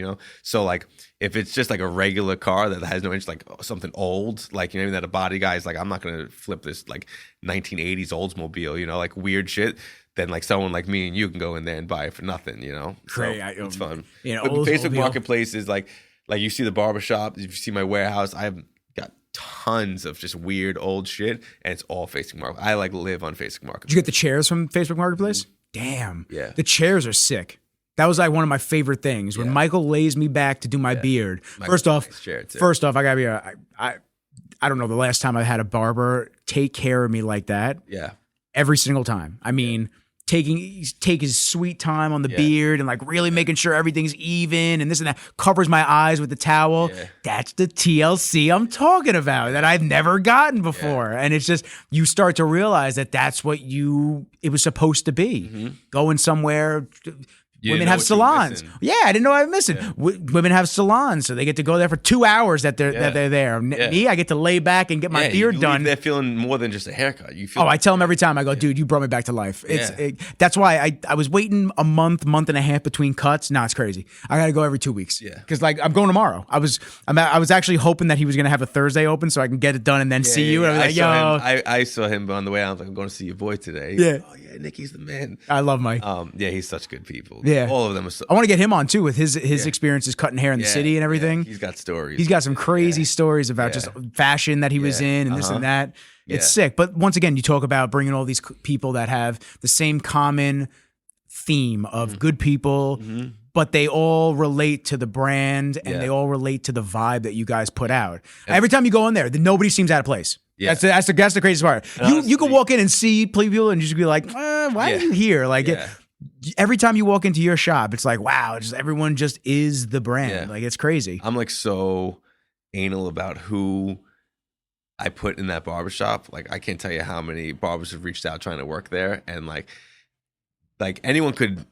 So like if it's just like a regular car that has no interest, like something old, like that a body guy is like, I'm not gonna flip this like 1980s Oldsmobile, like weird shit. Then like someone like me and you can go in there and buy it for nothing, Great, so it's fun. But Facebook Marketplace is like you see the barbershop, if you see my warehouse, I've got tons of just weird old shit, and it's all Facebook Market. I like live on Facebook Marketplace. Did you get the chairs from Facebook Marketplace? Damn. Yeah. The chairs are sick. That was like one of my favorite things. When Michael lays me back to do my beard. First off, I gotta be I don't know the last time I had a barber take care of me like that. Yeah. Every single time. I mean, take his sweet time on the beard and like really making sure everything's even and this and that. Covers my eyes with the towel. Yeah. That's the TLC I'm talking about that I've never gotten before. Yeah. And it's just, you start to realize that that's what it was supposed to be. Mm-hmm. Going somewhere. Women have salons. Yeah, I didn't know I was missing. Yeah. Women have salons, so they get to go there for 2 hours that they're there. Me, I get to lay back and get my beard done. They're feeling more than just a haircut. You feel. I tell them every time. I go, dude, you brought me back to life. That's why I was waiting a month and a half between cuts. Nah, it's crazy. I got to go every 2 weeks. Yeah, because like I'm going tomorrow. I was actually hoping that he was gonna have a Thursday open so I can get it done and then see you. And I saw him on the way out. I was like, I'm going to see your boy today. Yeah. Oh yeah, Nicky's the man. I love Mike. He's such good people. Yeah. All of them are so. I want to get him on too with his experiences cutting hair in the city and everything. He's got stories. He's got some crazy stories about just fashion that he was in and this and that. It's sick. But once again, you talk about bringing all these people that have the same common theme of good people, but they all relate to the brand and they all relate to the vibe that you guys put out. Every time you go in there, nobody seems out of place. Yeah. That's the craziest part. You can walk in and see people and just be like, why are you here? Like every time you walk into your shop, it's like, wow, everyone just is the brand. Yeah. Like it's crazy. I'm like so anal about who I put in that barbershop. Like I can't tell you how many barbers have reached out trying to work there, and like anyone could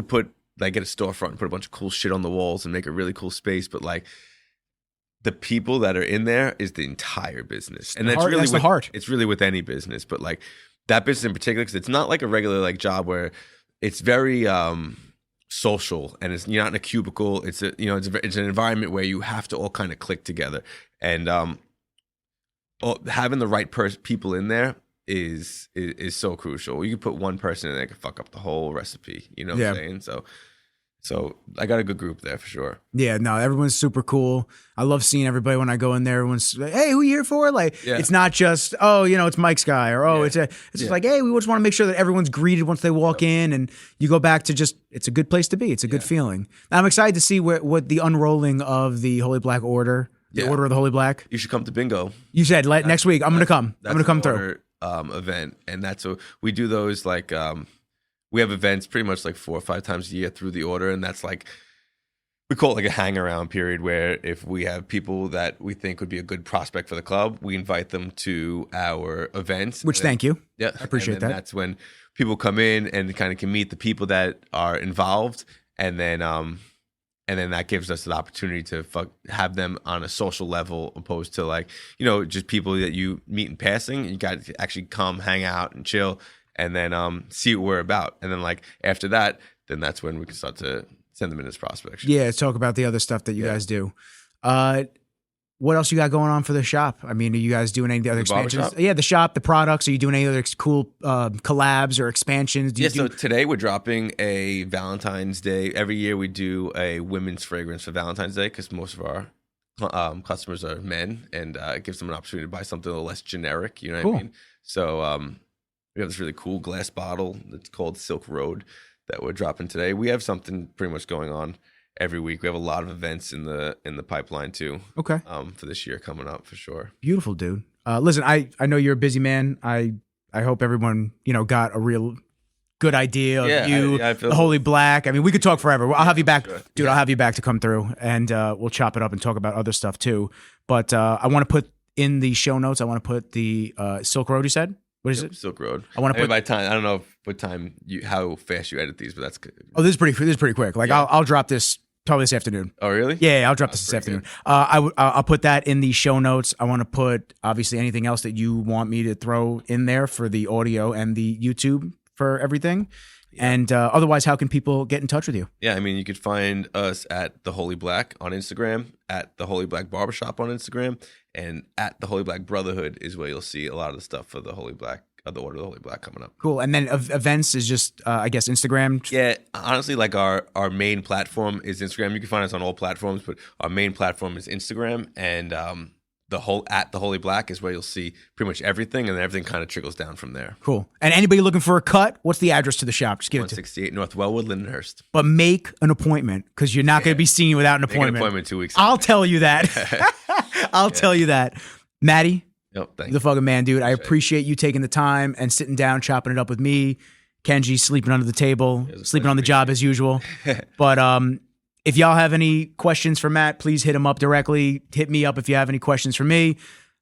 put get a storefront and put a bunch of cool shit on the walls and make a really cool space, but like the people that are in there is the entire business. And that's really the heart. It's really with any business, but like that business in particular, because it's not like a regular like job where it's very social and you're not in a cubicle. It's it's an environment where you have to all kind of click together, and having the right people in there is so crucial. You can put one person in there can fuck up the whole recipe. You know what I'm saying? So I got a good group there for sure. Yeah, no, everyone's super cool. I love seeing everybody when I go in there. Everyone's like, hey, who you here for? Like, it's not just, it's Mike's guy, or it's just like, hey, we just want to make sure that everyone's greeted once they walk in, and you go back to just, it's a good place to be. It's a good feeling. I'm excited to see what the unrolling of the Holy Black Order, the Order of the Holy Black. You should come to bingo. You said next week. I'm going to come. I'm going to come through. Event, and that's what we do. Those like we have events pretty much like 4 or 5 times a year through the order, and that's like we call it like a hang around period, where if we have people that we think would be a good prospect for the club, we invite them to our events. Which thank you. Yeah, I appreciate that. That's when people come in and kind of can meet the people that are involved, and then that gives us an opportunity to have them on a social level, opposed to like, just people that you meet in passing. You got to actually come, hang out, and chill, and then see what we're about. And then like after that, then that's when we can start to send them in as prospects. Yeah, talk about the other stuff that you guys do. What else you got going on for the shop? I mean, are you guys doing any other expansions? Yeah, the shop, the products. Are you doing any other cool collabs or expansions? So today we're dropping a Valentine's Day. Every year we do a women's fragrance for Valentine's Day, because most of our customers are men, and it gives them an opportunity to buy something a little less generic. You know what I mean? So we have this really cool glass bottle that's called Silk Road that we're dropping today. We have something pretty much going on every week. We have a lot of events in the pipeline too. Okay. For this year coming up for sure. Beautiful, dude. Listen, I know you're a busy man. I hope everyone got a real good idea of you, the Holy Black. I mean, we could talk forever. I'll have you back, dude. I'll have you back to come through, and we'll chop it up and talk about other stuff too. But I want to put in the show notes. I want to put the Silk Road. You said, what is it? Silk Road. I want to put by time. I don't know what time how fast you edit these, but that's good. Oh, this is pretty quick. Like I'll drop this probably this afternoon. Oh, really? Yeah, I'll drop this afternoon. I'll put that in the show notes. I want to put obviously anything else that you want me to throw in there for the audio and the YouTube for everything. Yeah. And otherwise, how can people get in touch with you? Yeah, I mean, you could find us at The Holy Black on Instagram, at The Holy Black Barbershop on Instagram, and at The Holy Black Brotherhood is where you'll see a lot of the stuff for The Holy Black, the Order of the Holy Black coming up. Cool. And then events is just, I guess, Instagram? Yeah, honestly, like our main platform is Instagram. You can find us on all platforms, but our main platform is Instagram, and the Holy Black is where you'll see pretty much everything, and then everything kind of trickles down from there. Cool. And anybody looking for a cut, what's the address to the shop? Just give it to 168 North Wellwood, Lindenhurst. But make an appointment, because you're not going to be seen without an appointment. Make an appointment 2 weeks. I'll tell you that. I'll tell you that. Matty, thank you. The fucking man, dude. I appreciate you taking the time and sitting down, chopping it up with me. Kenji sleeping under the table, sleeping on the job as usual. But if y'all have any questions for Matt, please hit him up directly. Hit me up if you have any questions for me.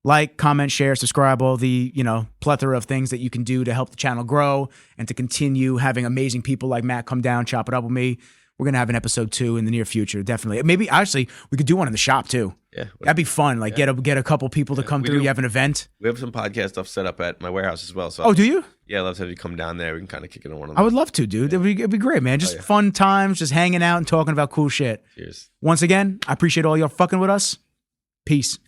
Like, comment, share, subscribe, all the, plethora of things that you can do to help the channel grow and to continue having amazing people like Matt come down, chop it up with me. We're going to have an episode 2 in the near future, definitely. Maybe, actually, we could do one in the shop, too. Yeah. That'd be fun. Like, get a couple people to come through. You have an event. We have some podcast stuff set up at my warehouse as well. So oh, do you? Yeah, I'd love to have you come down there. We can kind of kick it on one of them. I would love to, dude. It'd be great, man. Just fun times, just hanging out and talking about cool shit. Cheers. Once again, I appreciate all y'all fucking with us. Peace.